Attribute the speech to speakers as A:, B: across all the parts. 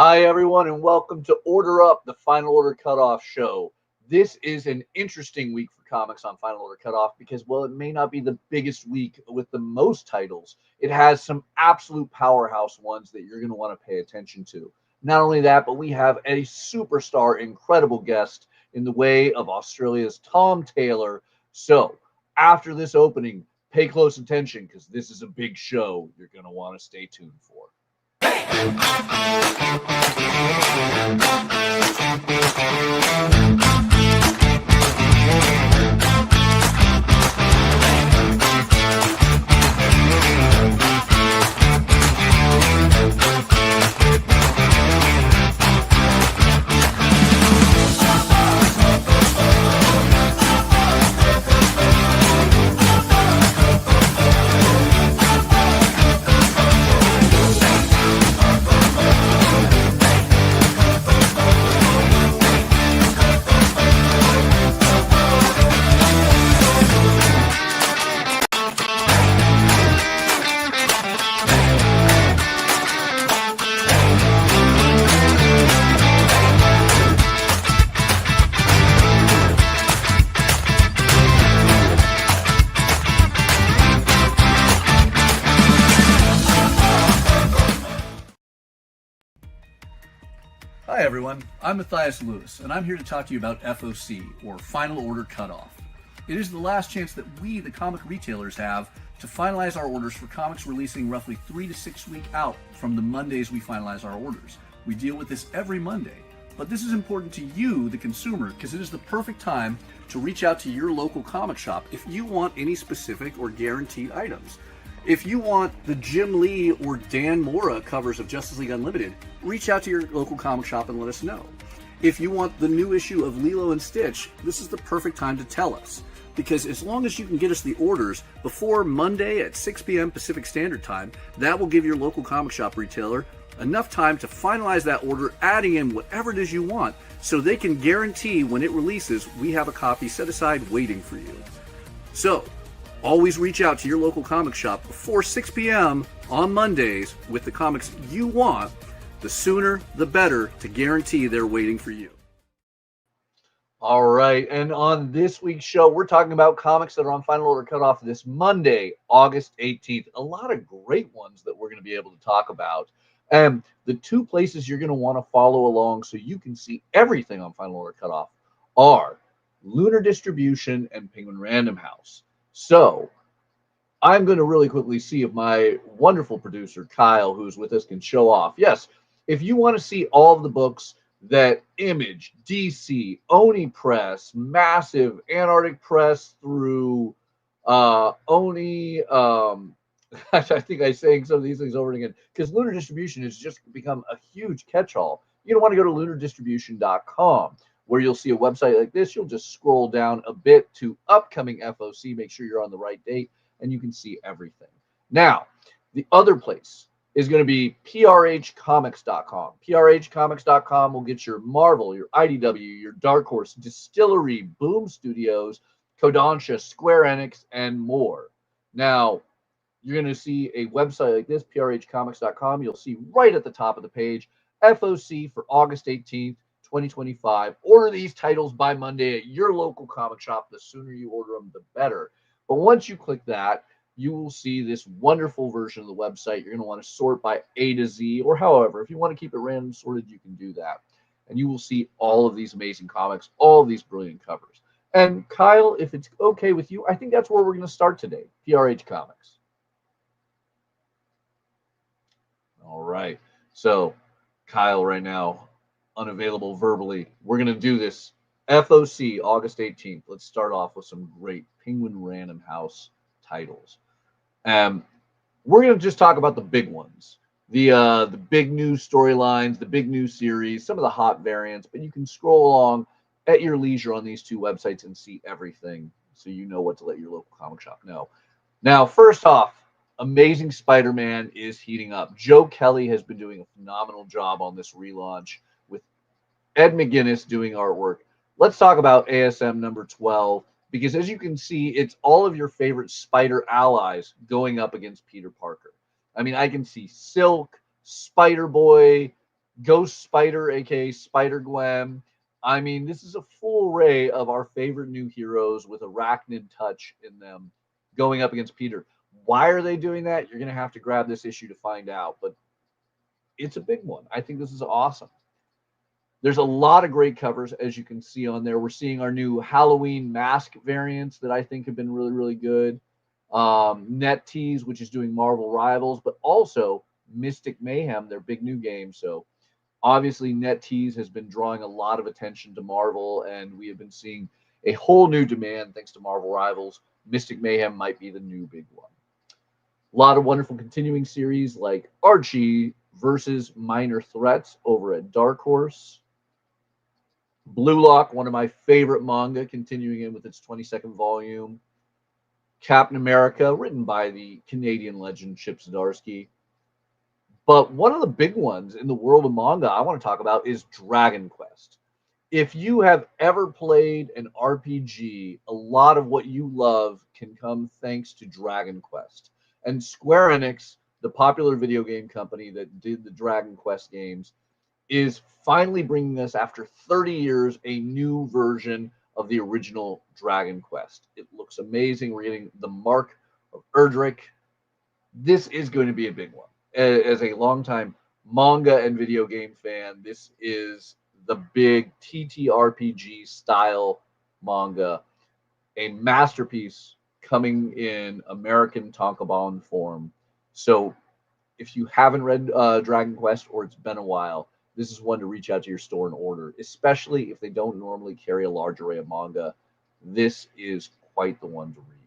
A: Hi, everyone, and welcome to Order Up, the Final Order Cutoff show. This is an interesting week for comics on Final Order Cutoff because, well, it may not be the biggest week with the most titles. It has some absolute powerhouse ones that you're going to want to pay attention to. Not only that, but we have a superstar, incredible guest in the way of Australia's Tom Taylor. So, after this opening, pay close attention because this is a big show you're going to want to stay tuned for.
B: Hi everyone, I'm Mathias Lewis, and I'm here to talk to you about FOC, or Final Order Cutoff. It is the last chance that we, the comic retailers, have to finalize our orders for comics releasing roughly 3 to 6 weeks out from the Mondays we finalize our orders. We deal with this every Monday, but this is important to you, the consumer, because it is the perfect time to reach out to your local comic shop if you want any specific or guaranteed items. If you want the Jim Lee or Dan Mora covers of Justice League Unlimited, reach out to your local comic shop and let us know. If you want the new issue of Lilo and Stitch, this is the perfect time to tell us. Because as long as you can get us the orders before Monday at 6 p.m. Pacific Standard Time, that will give your local comic shop retailer enough time to finalize that order, adding in whatever it is you want, so they can guarantee when it releases, we have a copy set aside waiting for you. So, always reach out to your local comic shop before 6 p.m. on Mondays with the comics you want. The sooner, the better, to guarantee they're waiting for you.
A: All right, and on this week's show, we're talking about comics that are on Final Order Cutoff this Monday, August 18th. A lot of great ones that we're going to be able to talk about. And the two places you're going to want to follow along so you can see everything on Final Order Cutoff are Lunar Distribution and Penguin Random House. So I'm going to really quickly see if my wonderful producer, Kyle, who's with us, can show off. Yes, if you want to see all of the books that Image, DC, Oni Press, Massive, Antarctic Press through Oni, I think I'm saying some of these things over again, because Lunar Distribution has just become a huge catch-all. You're going to want to go to lunardistribution.com, where you'll see a website like this. You'll just scroll down a bit to upcoming FOC, make sure you're on the right date, and you can see everything. Now, the other place is going to be prhcomics.com. prhcomics.com will get your Marvel, your IDW, your Dark Horse, Distillery, Boom Studios, Kodansha, Square Enix, and more. Now, you're going to see a website like this, prhcomics.com. You'll see right at the top of the page, FOC for August 18th, 2025. Order these titles by Monday at your local comic shop. The sooner you order them, the better. But once you click that, you will see this wonderful version of the website. You're going to want to sort by A to Z, or however. If you want to keep it random sorted, you can do that. And you will see all of these amazing comics, all of these brilliant covers. And Kyle, if it's okay with you, I think that's where we're going to start today, PRH Comics. All right. So Kyle right now, unavailable verbally. We're going to do this FOC August 18th. Let's start off with some great Penguin Random House titles. We're going to just talk about the big ones, the big new storylines, the big new series, some of the hot variants, but you can scroll along at your leisure on these two websites and see everything so you know what to let your local comic shop know. Now, first off, Amazing Spider-Man is heating up. Joe Kelly has been doing a phenomenal job on this relaunch with Ed McGuinness doing artwork. Let's talk about ASM number 12, because as you can see, it's all of your favorite Spider allies going up against Peter Parker. I mean, I can see Silk, Spider-Boy, Ghost Spider, aka Spider Gwen. I mean, this is a full array of our favorite new heroes with arachnid touch in them going up against Peter. Why are they doing that? You're going to have to grab this issue to find out, but it's a big one. I think this is awesome. There's a lot of great covers, as you can see on there. We're seeing our new Halloween mask variants that I think have been really, really good. Net Tease, which is doing Marvel Rivals, but also Mystic Mayhem, their big new game. So obviously, Net Tease has been drawing a lot of attention to Marvel, and we have been seeing a whole new demand thanks to Marvel Rivals. Mystic Mayhem might be the new big one. A lot of wonderful continuing series like Archie versus Minor Threats over at Dark Horse. Blue Lock, one of my favorite manga, continuing in with its 22nd volume. Captain America, written by the Canadian legend Chip Zdarsky. But one of the big ones in the world of manga I want to talk about is Dragon Quest. If you have ever played an RPG, a lot of what you love can come thanks to Dragon Quest. And Square Enix, the popular video game company that did the Dragon Quest games, is finally bringing us, after 30 years, a new version of the original Dragon Quest. It looks amazing. We're getting the Mark of Erdrick. This is going to be a big one. As a longtime manga and video game fan, this is the big TTRPG style manga, a masterpiece coming in American tankobon form. So if you haven't read Dragon Quest or it's been a while, this is one to reach out to your store and order, especially if they don't normally carry a large array of manga. This is quite the one to read.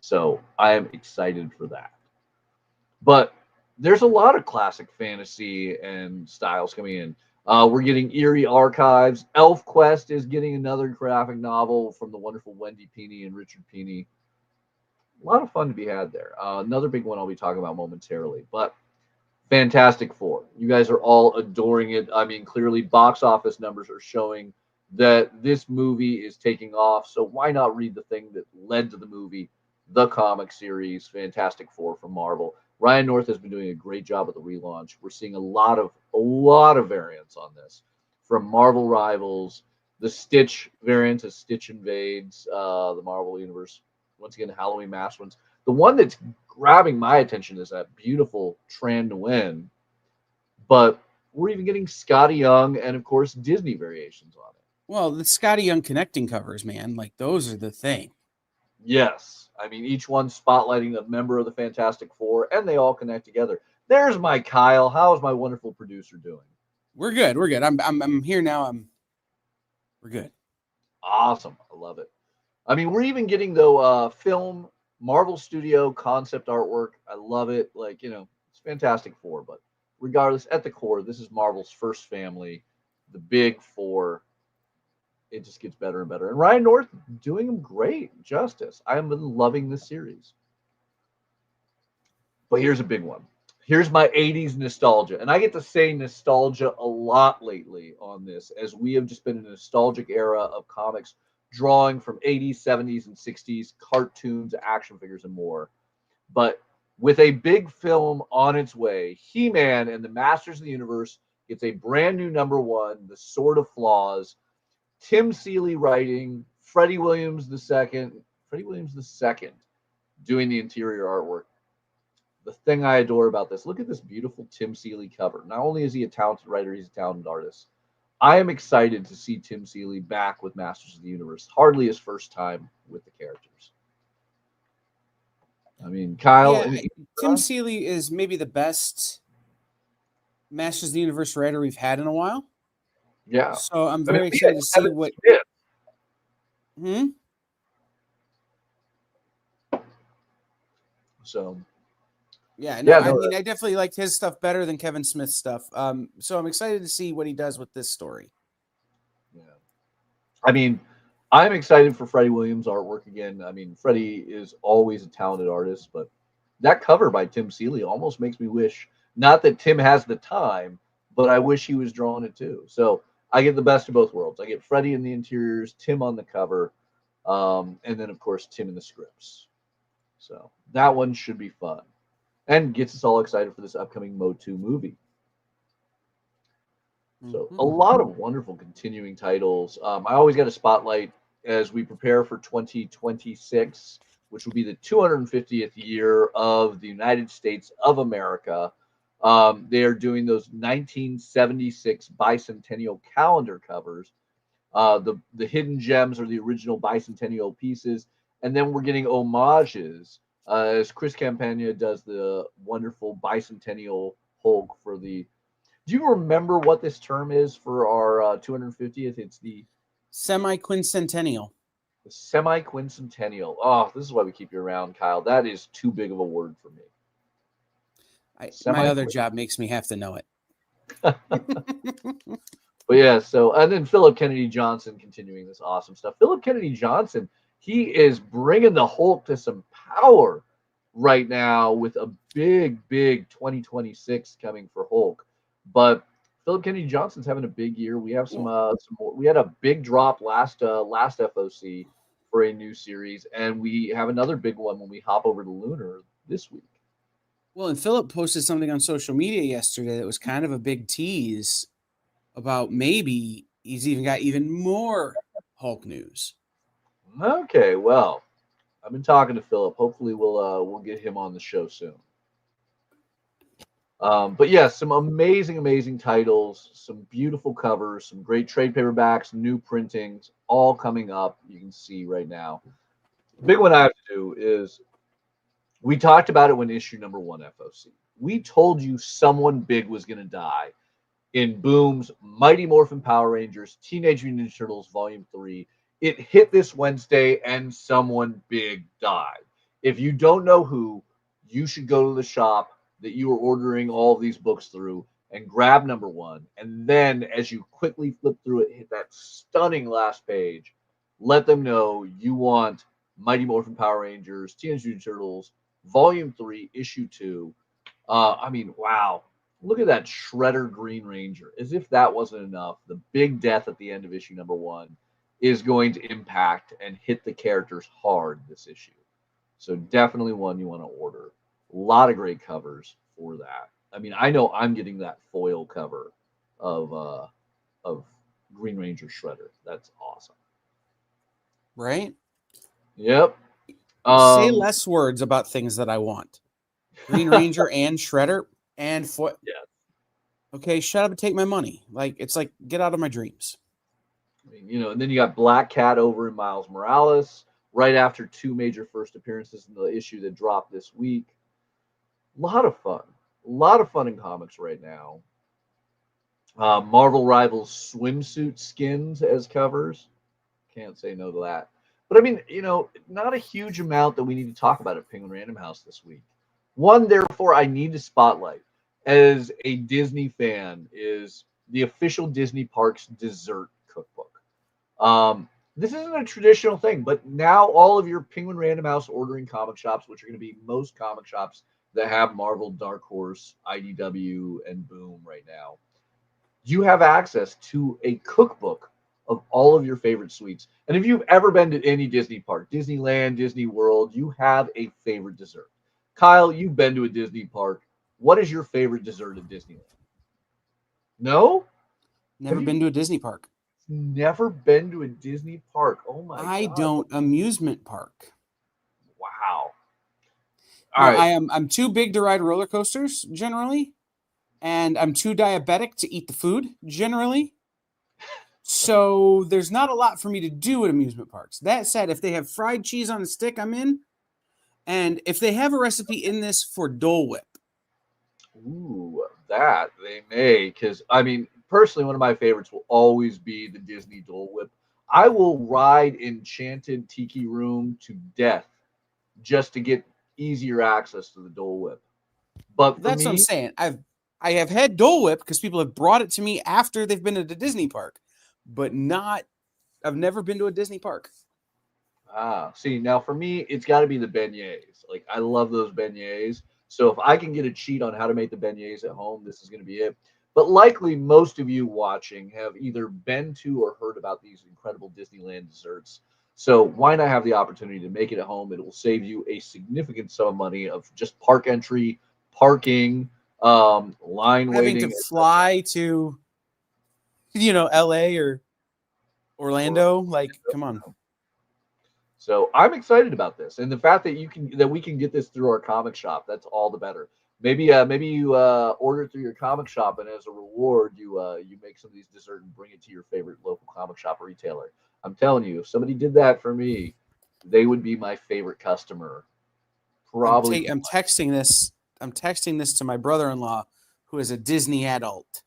A: So I am excited for that. But there's a lot of classic fantasy and styles coming in. We're getting Eerie Archives. Elf Quest is getting another graphic novel from the wonderful Wendy Peeney and Richard Peeney. A lot of fun to be had there. Another big one I'll be talking about momentarily. But Fantastic Four. You guys are all adoring it. I mean, clearly box office numbers are showing that this movie is taking off. So why not read the thing that led to the movie, the comic series, Fantastic Four from Marvel? Ryan North has been doing a great job at the relaunch. We're seeing a lot of variants on this, from Marvel Rivals, the Stitch variant as Stitch invades the Marvel universe. Once again, Halloween mask ones. The one that's grabbing my attention is that beautiful Tran Nguyen, but we're even getting Scotty Young and, of course, Disney variations on it.
C: Well, the Scotty Young connecting covers, man, like those are the thing.
A: Yes. I mean, each one spotlighting a member of the Fantastic Four, and they all connect together. There's my Kyle. How is my wonderful producer doing?
C: We're good. We're good. I'm here now. We're good.
A: Awesome. I love it. I mean, we're even getting, though, film Marvel Studio concept artwork. I love it. Like, it's Fantastic Four, but regardless, at the core, this is Marvel's first family, the big four. It just gets better and better. And Ryan North doing them great justice. I have been loving this series. But here's a big one. Here's my 80s nostalgia. And I get to say nostalgia a lot lately on this, as we have just been in a nostalgic era of comics drawing from 80s, 70s, and 60s, cartoons, action figures, and more. But with a big film on its way, He-Man and the Masters of the Universe gets a brand new #1, The Sword of Flaws. Tim Seeley writing, Freddie Williams II doing the interior artwork. The thing I adore about this, look at this beautiful Tim Seeley cover. Not only is he a talented writer, he's a talented artist. I am excited to see Tim Seeley back with Masters of the Universe. Hardly his first time with the characters. I mean, Kyle.
C: Yeah, Tim Seeley is maybe the best Masters of the Universe writer we've had in a while.
A: Yeah.
C: So I'm very excited to see what.
A: So.
C: Yeah, no, I mean, I definitely liked his stuff better than Kevin Smith's stuff. So I'm excited to see what he does with this story.
A: Yeah. I mean, I'm excited for Freddie Williams' artwork again. I mean, Freddie is always a talented artist, but that cover by Tim Seeley almost makes me wish, not that Tim has the time, but I wish he was drawing it too. So I get the best of both worlds. I get Freddie in the interiors, Tim on the cover, and then, of course, Tim in the scripts. So that one should be fun and gets us all excited for this upcoming Mo 2 movie. So a lot of wonderful continuing titles. I always got a spotlight as we prepare for 2026, which will be the 250th year of the United States of America. They are doing those 1976 bicentennial calendar covers. The hidden gems are the original bicentennial pieces, and then we're getting homages as Chris Campagna does the wonderful bicentennial Hulk for the. Do you remember what this term is for our 250th? It's the
C: semi-quincentennial.
A: The semi-quincentennial. Oh, this is why we keep you around, Kyle. That is too big of a word for me.
C: My other job makes me have to know it.
A: But yeah, so and then Philip Kennedy Johnson continuing this awesome stuff. Philip Kennedy Johnson, he is bringing the Hulk to some power right now with a big 2026 coming for Hulk. But Philip Kennedy Johnson's having a big year. We have some more. We had a big drop last FOC for a new series, and we have another big one when we hop over to Lunar this week.
C: Well, and Philip posted something on social media yesterday that was kind of a big tease about maybe he's even got even more Hulk news.
A: Okay, well, I've been talking to Philip. Hopefully, we'll get him on the show soon. But yeah, some amazing titles, some beautiful covers, some great trade paperbacks, new printings, all coming up. You can see right now. The big one I have to do is we talked about it when issue number 1 FOC. We told you someone big was going to die in Boom's Mighty Morphin Power Rangers Teenage Mutant Ninja Turtles Volume 3. It hit this Wednesday and someone big died. If you don't know who, you should go to the shop that you are ordering all of these books through and grab number 1. And then as you quickly flip through it, hit that stunning last page, let them know you want Mighty Morphin Power Rangers, Teenage Mutant Turtles, Volume 3, Issue 2. I mean, wow. Look at that Shredder Green Ranger. As if that wasn't enough, the big death at the end of issue number 1 is going to impact and hit the characters hard this issue. So definitely one you want to order. A lot of great covers for that. I mean, I know I'm getting that foil cover of Green Ranger Shredder. That's awesome.
C: Right?
A: Yep.
C: Say less words about things that I want. Green Ranger and Shredder and foil.
A: Yeah.
C: Okay, shut up and take my money. Like, it's like, get out of my dreams.
A: I mean, and then you got Black Cat over in Miles Morales right after 2 major first appearances in the issue that dropped this week. A lot of fun in comics right now. Marvel Rivals swimsuit skins as covers. Can't say no to that. But I mean, not a huge amount that we need to talk about at Penguin Random House this week. One, therefore, I need to spotlight as a Disney fan is the official Disney Parks dessert cookbook. This isn't a traditional thing, but now all of your Penguin Random House ordering comic shops, which are going to be most comic shops that have Marvel, Dark Horse, IDW, and Boom right now, you have access to a cookbook of all of your favorite sweets. And if you've ever been to any Disney park, Disneyland, Disney World, you have a favorite dessert. Kyle, you've been to a Disney park. What is your favorite dessert at Disneyland? No?
C: Never been to a Disney park.
A: Never been to a Disney park. Oh my God.
C: I don't amusement park.
A: Wow.
C: All right. I'm too big to ride roller coasters generally, and I'm too diabetic to eat the food generally. So there's not a lot for me to do at amusement parks. That said, if they have fried cheese on a stick, I'm in. And if they have a recipe in this for Dole Whip.
A: Ooh, that they may. Because, I mean, personally, one of my favorites will always be the Disney Dole Whip. I will ride Enchanted Tiki Room to death just to get easier access to the Dole Whip. But
C: that's what I'm saying. I have had Dole Whip because people have brought it to me after they've been at a Disney park, but I've never been to a Disney park.
A: See, now for me, it's got to be the beignets. Like, I love those beignets. So if I can get a cheat on how to make the beignets at home, this is going to be it. But likely most of you watching have either been to or heard about these incredible Disneyland desserts. So why not have the opportunity to make it at home? It will save you a significant sum of money of just park entry, parking, line waiting.
C: Having to fly to LA or Orlando. Like, come on.
A: So I'm excited about this, and the fact that we can get this through our comic shop, that's all the better. Maybe you order through your comic shop, and as a reward, you make some of these dessert and bring it to your favorite local comic shop or retailer. I'm telling you, if somebody did that for me, they would be my favorite customer. Probably.
C: I'm texting this. I'm texting this to my brother-in-law, who is a Disney adult.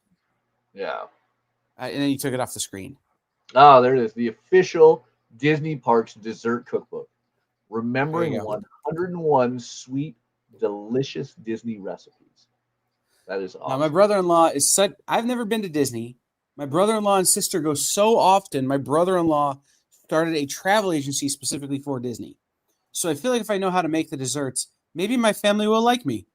A: Yeah.
C: And then you took it off the screen.
A: Oh, there it is. The official Disney Parks dessert cookbook. Remembering 101 sweet, delicious Disney recipes. That is awesome.
C: Now, my brother-in-law is such. I've never been to Disney. My brother-in-law and sister go so often. My brother-in-law started a travel agency specifically for Disney. So I feel like if I know how to make the desserts, maybe my family will like me.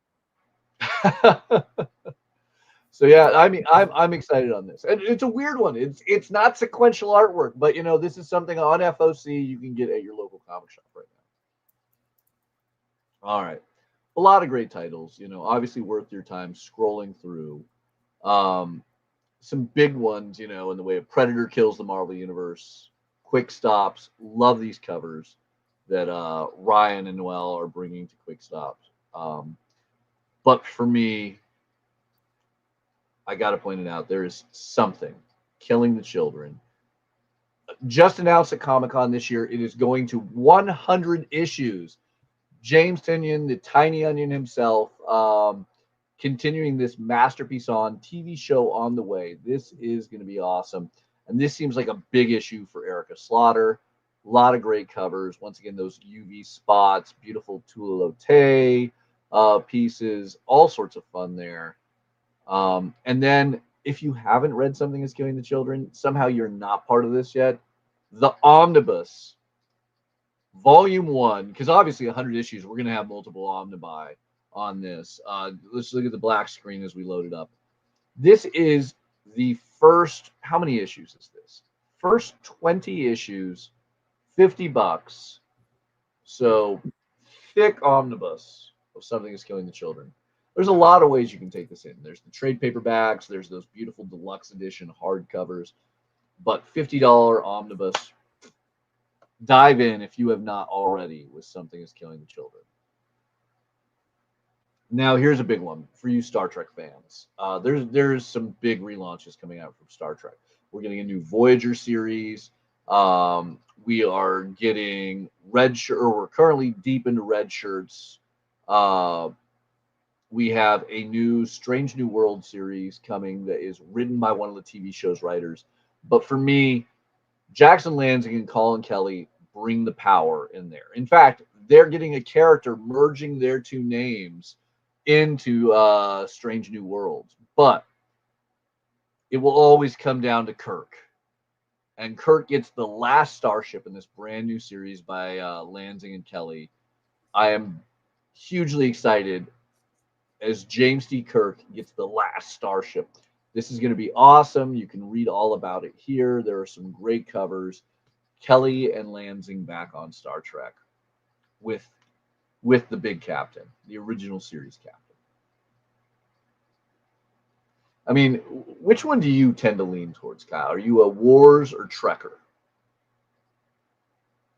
A: So yeah, I mean, I'm excited on this, and it's a weird one. It's not sequential artwork, but this is something on FOC you can get at your local comic shop right now. All right, a lot of great titles. Obviously worth your time scrolling through. Some big ones, in the way of Predator kills the Marvel Universe, Quick Stops. Love these covers that Ryan and Noel are bringing to Quick Stops. But for me, I got to point it out. There is something killing the children. Just announced at Comic-Con this year, it is going to 100 issues. James Tynion, the Tiny Onion himself, continuing this masterpiece on TV show on the way. This is going to be awesome. And this seems like a big issue for Erica Slaughter. A lot of great covers. Once again, those UV spots, beautiful Tula Lotte pieces, all sorts of fun there. And then if you haven't read Something is Killing the Children, somehow you're not part of this yet, the Omnibus, Volume 1, because obviously 100 issues, we're going to have multiple omnibi on this. Let's look at the black screen as we load it up. This is the first, how many issues is this? First 20 issues, $50. So thick omnibus of Something is Killing the Children. There's a lot of ways you can take this in. There's the trade paperbacks. There's those beautiful deluxe edition hardcovers. But $50 omnibus, dive in if you have not already with Something is Killing the Children. Now, here's a big one for you Star Trek fans. There's some big relaunches coming out from Star Trek. We're getting a new Voyager series. We are getting red shirt, or we're currently deep into red shirts. We have a new Strange New World series coming that is written by one of the TV show's writers. But for me, Jackson Lansing and Colin Kelly bring the power in there. In fact, they're getting a character merging their two names into Strange New Worlds. But it will always come down to Kirk. And Kirk gets the last starship in this brand new series by Lansing and Kelly. I am hugely excited as James T. Kirk gets the last starship. This is going to be awesome. You can read all about it here. There are some great covers. Kelly and Lansing back on Star Trek with the big captain, the original series captain. I mean, which one do you tend to lean towards, Kyle? Are you a Wars or Trekker?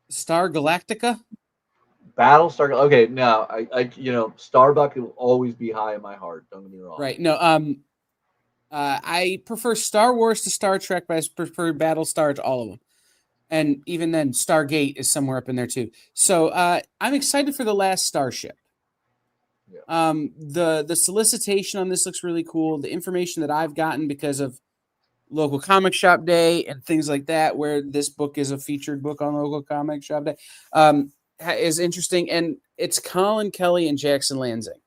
C: Star Galactica?
A: Battlestar. Okay, no, I Starbuck will always be high in my heart. Don't get me wrong.
C: Right. No. I prefer Star Wars to Star Trek, but I prefer Battlestar to all of them. And even then, Stargate is somewhere up in there too. So I'm excited for the last starship. Yeah. The solicitation on this looks really cool. The information that I've gotten because of local comic shop day and things like that, where this book is a featured book on local comic shop day, is interesting. And it's Colin Kelly and Jackson Lansing.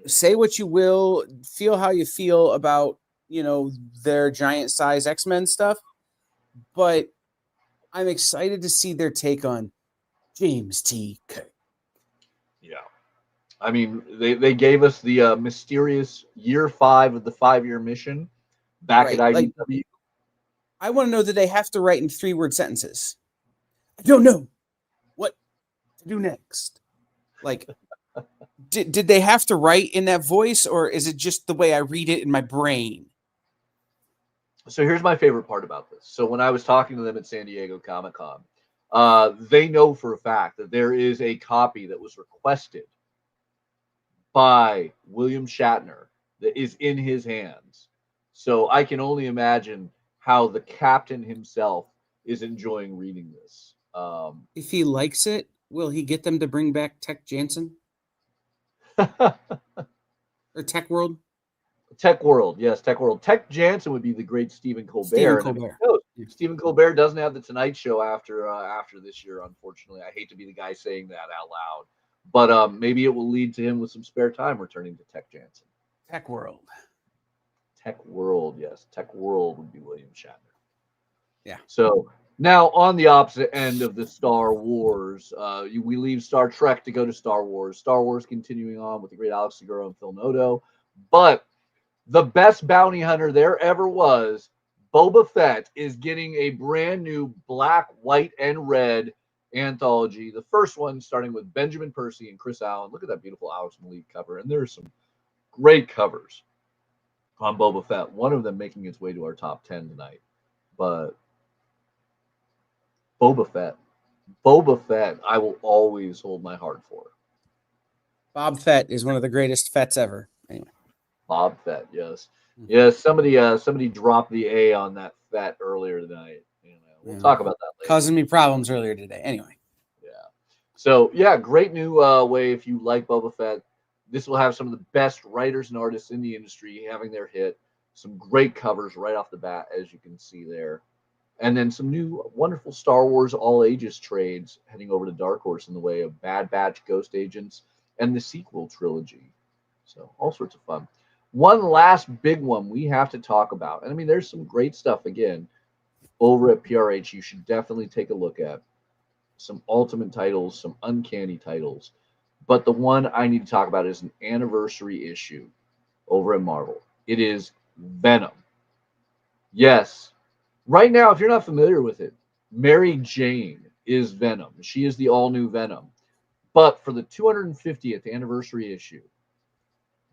C: Say what you will, feel how you feel about, their giant size X-Men stuff, but I'm excited to see their take on James T. Kirk.
A: Yeah. I mean, they gave us the mysterious year 5 of the 5-year mission back at IDW.
C: I want to know that they have to write in 3-word sentences. I don't know what to do next. Did they have to write in that voice, or is it just the way I read it in my brain?
A: So here's my favorite part about this. So when I was talking to them at San Diego Comic-Con, they know for a fact that there is a copy that was requested by William Shatner that is in his hands. So I can only imagine how the captain himself is enjoying reading this.
C: If he likes it, will he get them to bring back Tech Jansen or Tech World?
A: Tech World, yes, Tech World. Tech Jansen would be the great Stephen Colbert.
C: Stephen Colbert.
A: I mean, Stephen Colbert doesn't have the Tonight Show after this year, unfortunately. I hate to be the guy saying that out loud, but maybe it will lead to him with some spare time returning to Tech Jansen.
C: Tech World.
A: Tech World, yes. Tech World would be William Shatner.
C: Yeah.
A: So now on the opposite end of the Star Wars, we leave Star Trek to go to Star Wars. Star Wars continuing on with the great Alex Seguro and Phil Noto. But the best bounty hunter there ever was, Boba Fett, is getting a brand new black, white, and red anthology. The first one starting with Benjamin Percy and Chris Allen. Look at that beautiful Alex Malik cover. And there's some great covers on Boba Fett. One of them making its way to our top 10 tonight. But Boba Fett, I will always hold my heart for.
C: Bob Fett is one of the greatest Fetts ever. Anyway.
A: Bob Fett, yes. Yes, somebody dropped the A on that Fett earlier tonight. We'll talk about that later.
C: Causing me problems earlier today. Anyway.
A: Yeah. So, yeah, great new way if you like Boba Fett. This will have some of the best writers and artists in the industry having their hit. Some great covers right off the bat, as you can see there. And then some new wonderful Star Wars all ages trades heading over to Dark Horse in the way of Bad Batch, Ghost Agents, and the sequel trilogy. So all sorts of fun. One last big one we have to talk about. And I mean, there's some great stuff again over at PRH. You should definitely take a look at some ultimate titles, some uncanny titles. But the one I need to talk about is an anniversary issue over at Marvel. It is Venom. Yes. Right now, if you're not familiar with it, Mary Jane is Venom. She is the all-new Venom. But for the 250th anniversary issue,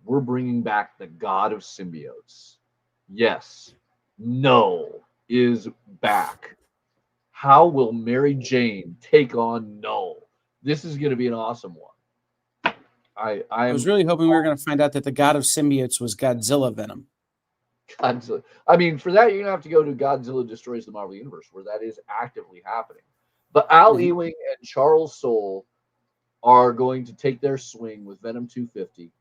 A: we're bringing back the God of Symbiotes. Yes, Null is back. How will Mary Jane take on Null? This is going to be an awesome one. I
C: was really hoping we were going to find out that the God of Symbiotes was Godzilla Venom.
A: Godzilla. I mean, for that, you're going to have to go to Godzilla Destroys the Marvel Universe, where that is actively happening. But Al Ewing and Charles Soule are going to take their swing with Venom 250.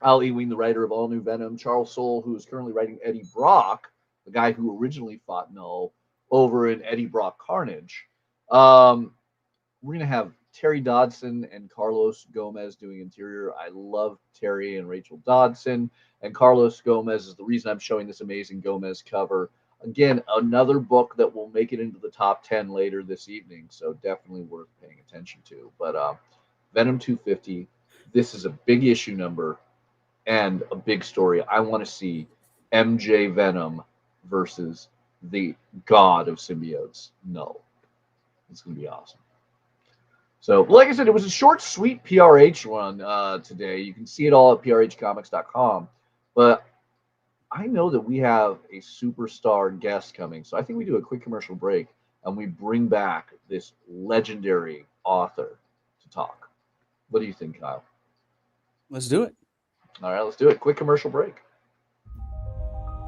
A: Al Ewing, the writer of All New Venom. Charles Soule, who is currently writing Eddie Brock, the guy who originally fought Null, over in Eddie Brock Carnage. We're going to have Terry Dodson and Carlos Gomez doing interior. I love Terry and Rachel Dodson. And Carlos Gomez is the reason I'm showing this amazing Gomez cover. Again, another book that will make it into the top 10 later this evening. So definitely worth paying attention to. But Venom 250, this is a big issue number and a big story. I want to see MJ Venom versus the God of Symbiotes. No. It's going to be awesome. So, like I said, it was a short, sweet PRH run today. You can see it all at prhcomics.com. But I know that we have a superstar guest coming. So I think we do a quick commercial break and we bring back this legendary author to talk. What do you think, Kyle?
C: Let's do it.
A: All right, let's do it. Quick commercial break.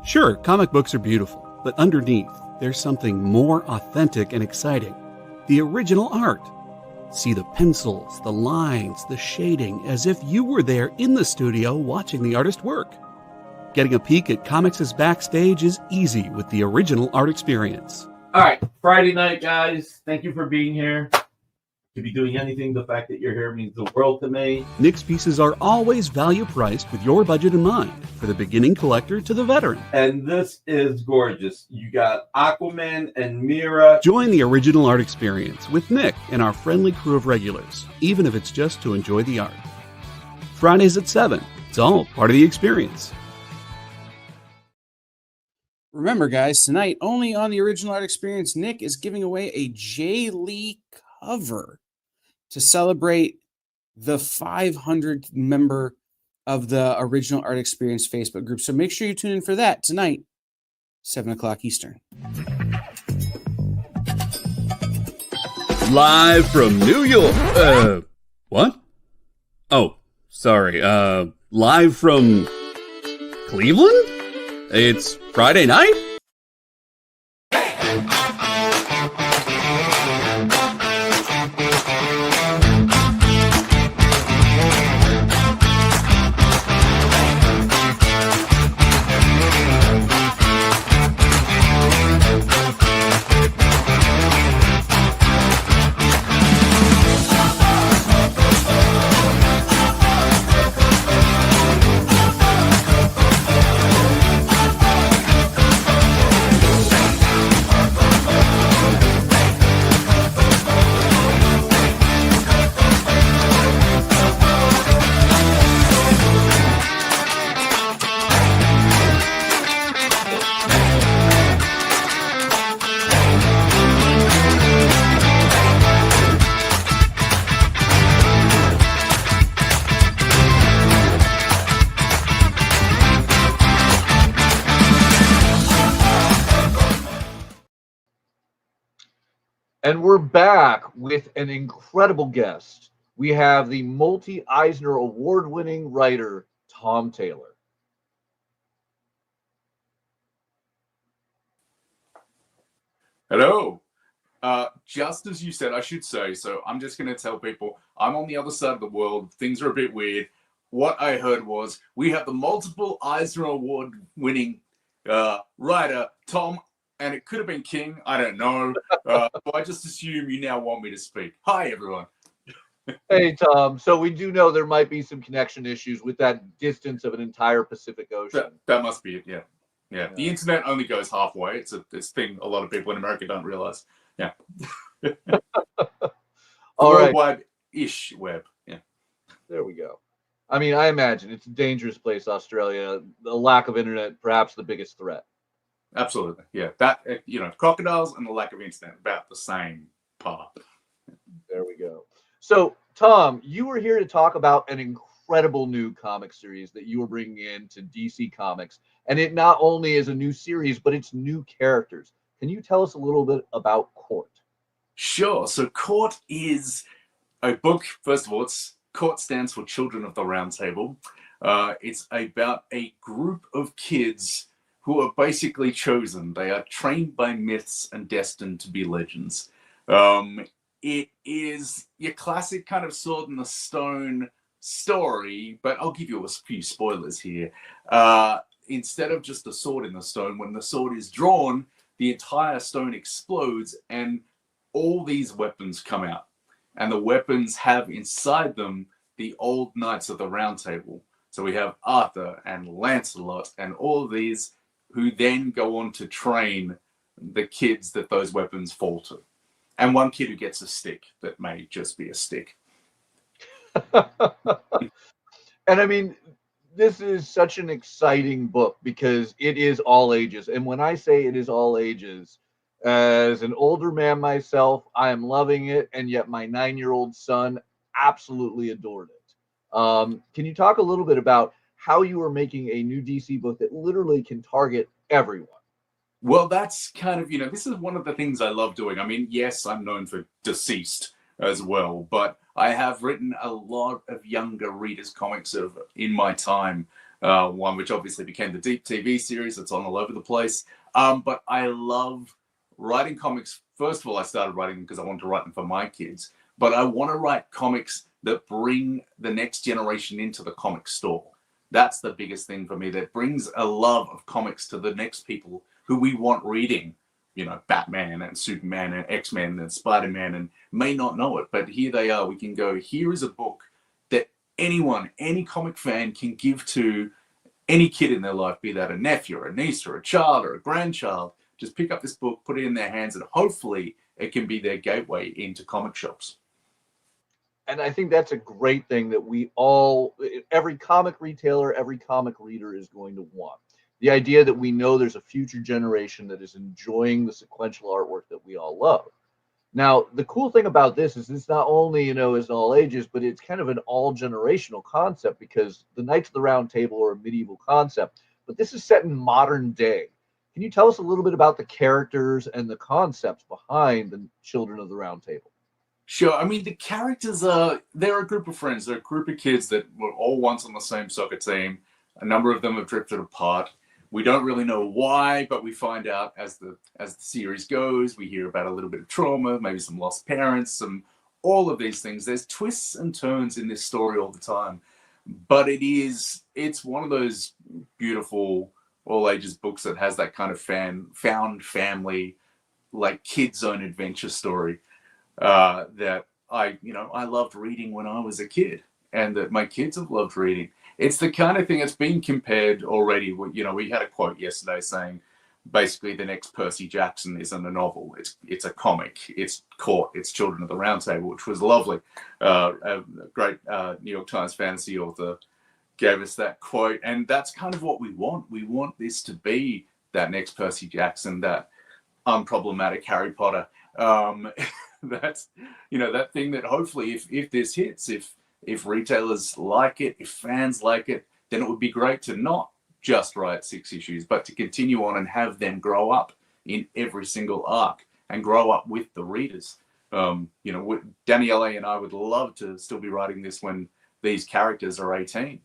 D: Sure, comic books are beautiful, but underneath, there's something more authentic and exciting. The original art. See the pencils, the lines, the shading, as if you were there in the studio watching the artist work. Getting a peek at comics' backstage is easy with the original art experience.
E: All right, Friday night, guys. Thank you for being here. To be doing anything, the fact that you're here means the world to me.
D: Nick's pieces are always value priced with your budget in mind, for the beginning collector to the veteran.
E: And this is gorgeous. You got Aquaman and Mira.
D: Join the original art experience with Nick and our friendly crew of regulars, even if it's just to enjoy the art. Fridays at 7. It's all part of the experience.
C: Remember, guys, tonight, only on the original art experience, Nick is giving away a Jay Lee cover to celebrate the 500th member of the original art experience Facebook group. So make sure you tune in for that tonight, 7 o'clock Eastern.
D: Live from New York. What? Oh, sorry. Live from Cleveland? It's Friday night?
A: And we're back with an incredible guest. We have the multi-Eisner award-winning writer, Tom Taylor.
F: Hello. Just as you said, I should say, so I'm just going to tell people I'm on the other side of the world. Things are a bit weird. What I heard was we have the multiple Eisner Award-winning writer, Tom, and it could have been King. I don't know. So I just assume you now want me to speak. Hi, everyone.
A: Hey, Tom. So we do know there might be some connection issues with that distance of an entire Pacific Ocean.
F: That must be it, yeah. Yeah, the internet only goes halfway. It's a thing a lot of people in America don't realize. Yeah.
A: All right.
F: Worldwide-ish web. Yeah.
A: There we go. I mean, I imagine it's a dangerous place, Australia. The lack of internet, perhaps the biggest threat.
F: Absolutely. Yeah. That, crocodiles and the lack of internet, about the same par.
A: There we go. So, Tom, you were here to talk about an incredible new comic series that you were bringing in to DC Comics. And it not only is a new series, but it's new characters. Can you tell us a little bit about C.O.R.T?
F: Sure. So C.O.R.T is a book. First of all, C.O.R.T stands for Children of the Round Table. It's about a group of kids who are basically chosen. They are trained by myths and destined to be legends. It is your classic kind of sword in the stone story, but I'll give you a few spoilers here. Instead of just a sword in the stone, when the sword is drawn, the entire stone explodes and all these weapons come out. And the weapons have inside them the old knights of the Round Table. So we have Arthur and Lancelot and all of these who then go on to train the kids that those weapons fall to. And one kid who gets a stick that may just be a stick.
A: And I mean, this is such an exciting book because it is all ages. And when I say it is all ages, as an older man myself, I am loving it. And yet my 9-year-old son absolutely adored it. Can you talk a little bit about how you are making a new DC book that literally can target everyone?
F: Well, that's kind of, this is one of the things I love doing. I mean, yes, I'm known for Deceased as well, but I have written a lot of younger readers' comics in my time. One which obviously became the Deep TV series that's on all over the place. But I love writing comics. First of all, I started writing them because I wanted to write them for my kids. But I want to write comics that bring the next generation into the comic store. That's the biggest thing for me. That brings a love of comics to the next people who we want reading, Batman and Superman and X-Men and Spider-Man, and may not know it, but here they are. We can go, here is a book that anyone, any comic fan can give to any kid in their life, be that a nephew or a niece or a child or a grandchild. Just pick up this book, put it in their hands, and hopefully it can be their gateway into comic shops.
A: And I think that's a great thing that every comic retailer, every comic reader is going to want. The idea that we know there's a future generation that is enjoying the sequential artwork that we all love. Now, the cool thing about this is it's not only, is all ages, but it's kind of an all generational concept because the Knights of the Round Table are a medieval concept, but this is set in modern day. Can you tell us a little bit about the characters and the concepts behind the Children of the Round Table?
F: Sure. I mean, the characters they're a group of friends. They're a group of kids that were all once on the same soccer team. A number of them have drifted apart. We don't really know why, but we find out as the series goes. We hear about a little bit of trauma, maybe some lost parents, all of these things. There's twists and turns in this story all the time. But it's one of those beautiful all ages books that has that kind of found family, like kids' own adventure story that I loved reading when I was a kid, and that my kids have loved reading. It's the kind of thing that's been compared already. We had a quote yesterday saying basically the next Percy Jackson isn't a novel. It's a comic. It's C.O.R.T. It's Children of the Round Table, which was lovely. A great New York Times fantasy author gave us that quote, and that's kind of what we want. We want this to be that next Percy Jackson, that unproblematic Harry Potter. That's that thing that hopefully, if this hits, if retailers like it, if fans like it, then it would be great to not just write 6 issues, but to continue on and have them grow up in every single arc and grow up with the readers. Daniele and I would love to still be writing this when these characters are 18.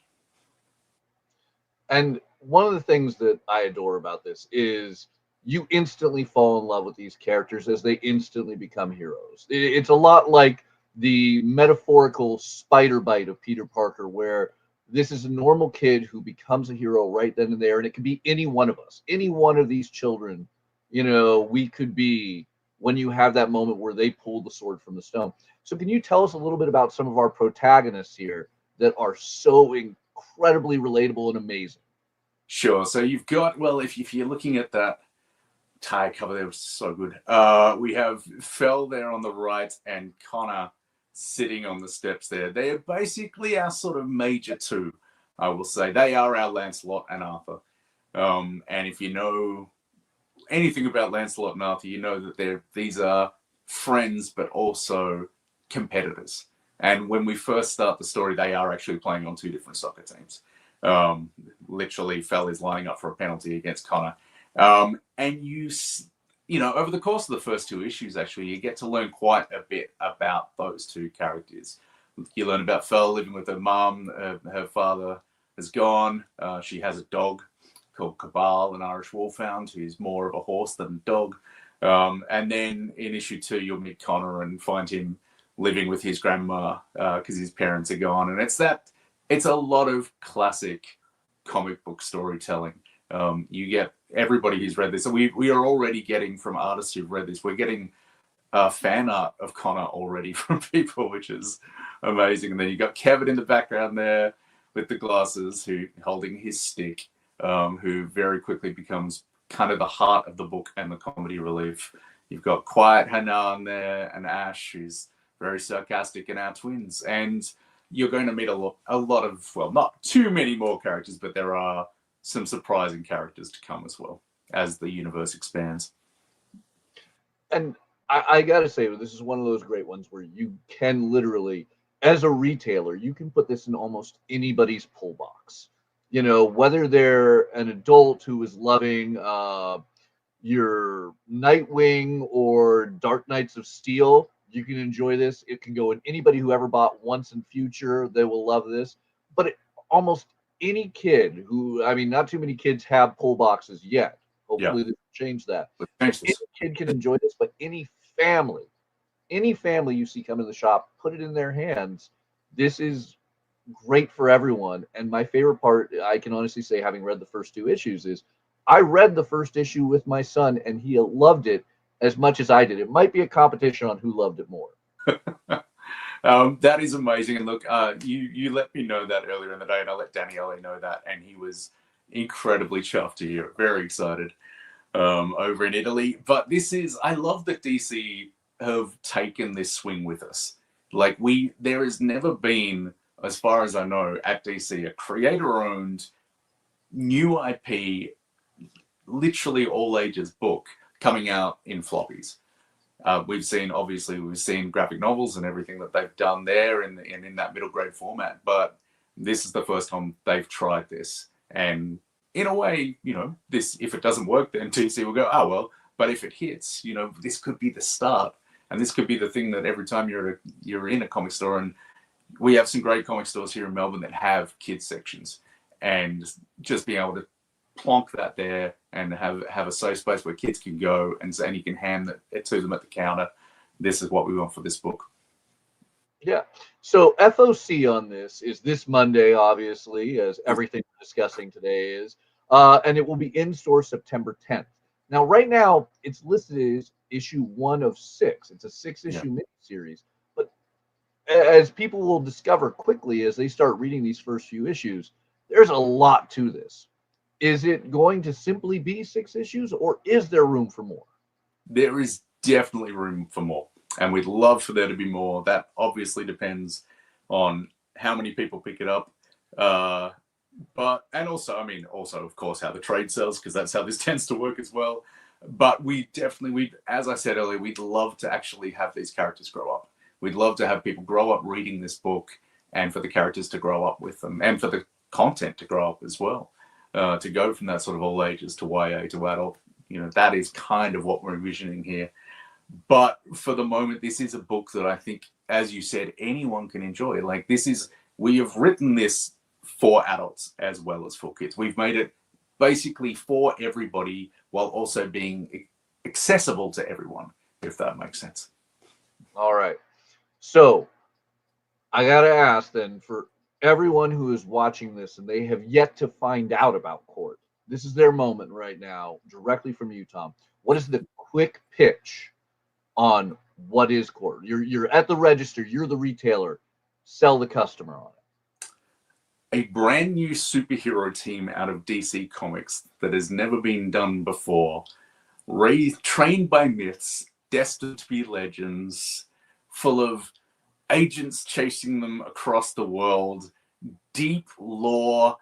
A: And one of the things that I adore about this is you instantly fall in love with these characters as they instantly become heroes. It's a lot like the metaphorical spider bite of Peter Parker, where this is a normal kid who becomes a hero right then and there, and it could be any one of us, any one of these children, we could be when you have that moment where they pull the sword from the stone. So can you tell us a little bit about some of our protagonists here that are so incredibly relatable and amazing?
F: Sure. So you've got, well, if you're looking at that tie cover, that was so good. We have Fel there on the right and Connor sitting on the steps there. They are basically our sort of major two, I will say. They are our Lancelot and Arthur. And if you know anything about Lancelot and Arthur, you know that these are friends, but also competitors. And when we first start the story, they are actually playing on 2 different soccer teams. Literally, Fel is lining up for a penalty against Connor. And over the course of the first 2 issues, actually, you get to learn quite a bit about those 2 characters. You learn about Fel living with her mum. Her father has gone. She has a dog called Cabal, an Irish wolfhound, who's more of a horse than a dog. And then in issue 2, you'll meet Connor and find him living with his grandma because his parents are gone. And it's a lot of classic comic book storytelling. You get everybody who's read this. So we are already getting, from artists who've read this, we're getting fan art of Connor already from people, which is amazing. And then you got Kevin in the background there with the glasses, who holding his stick, who very quickly becomes kind of the heart of the book and the comedy relief. You've got Quiet Hanan there and Ash, who's very sarcastic, and our twins. And you're going to meet a lot of, well, not too many more characters, but there are some surprising characters to come as well as the universe expands.
A: And I got to say, this is one of those great ones where you can literally, as a retailer, you can put this in almost anybody's pull box. Whether they're an adult who is loving your Nightwing or Dark Knights of Steel, you can enjoy this. It can go in anybody who ever bought Once and Future. They will love this. But almost any kid not too many kids have pull boxes yet. Hopefully this will change that. Any kid can enjoy this, but any family you see come to the shop, put it in their hands. This is great for everyone. And my favorite part, I can honestly say, having read the first 2 issues, is I read the first issue with my son, and he loved it as much as I did. It might be a competition on who loved it more.
F: That is amazing. And look, you let me know that earlier in the day, and I let Daniele know that, and he was incredibly chuffed to hear it. Very excited over in Italy. But I love that DC have taken this swing with us. Like there has never been, as far as I know, at DC, a creator-owned new IP, literally all ages book coming out in floppies. We've seen graphic novels and everything that they've done there and in that middle grade format, but this is the first time they've tried this, and in a way, this, if it doesn't work, then TC will go, oh, well, but if it hits, this could be the start. And this could be the thing that every time you're in a comic store, and we have some great comic stores here in Melbourne that have kids sections, and just being able to plonk that there and have a safe space where kids can go and you can hand it to them at the counter. This is what we want for this book.
A: Yeah. So FOC on this is this Monday, obviously, as everything we're discussing today is, and it will be in store September 10th. Now, right now, it's listed as issue 1 of 6. It's a 6-issue miniseries. But as people will discover quickly as they start reading these first few issues, there's a lot to this. Is it going to simply be 6 issues, or is there room for more?
F: There is definitely room for more, and we'd love for there to be more. That obviously depends on how many people pick it up. And also, of course, how the trade sells, because that's how this tends to work as well. But we as I said earlier, we'd love to actually have these characters grow up. We'd love to have people grow up reading this book, and for the characters to grow up with them, and for the content to grow up as well, to go from that sort of all ages to YA to adult. That is kind of what we're envisioning here. But for the moment, this is a book that I think, as you said, anyone can enjoy. Like, we have written this for adults as well as for kids. We've made it basically for everybody while also being accessible to everyone, if that makes sense.
A: All right. So I got to ask then, for everyone who is watching this and they have yet to find out about C.O.R.T, this is their moment right now, directly from you, Tom. What is the quick pitch on what is C.O.R.T? You're at the register, you're the retailer. Sell the customer on it.
F: A brand new superhero team out of DC Comics that has never been done before, trained by myths, destined to be legends, full of agents chasing them across the world, deep lore,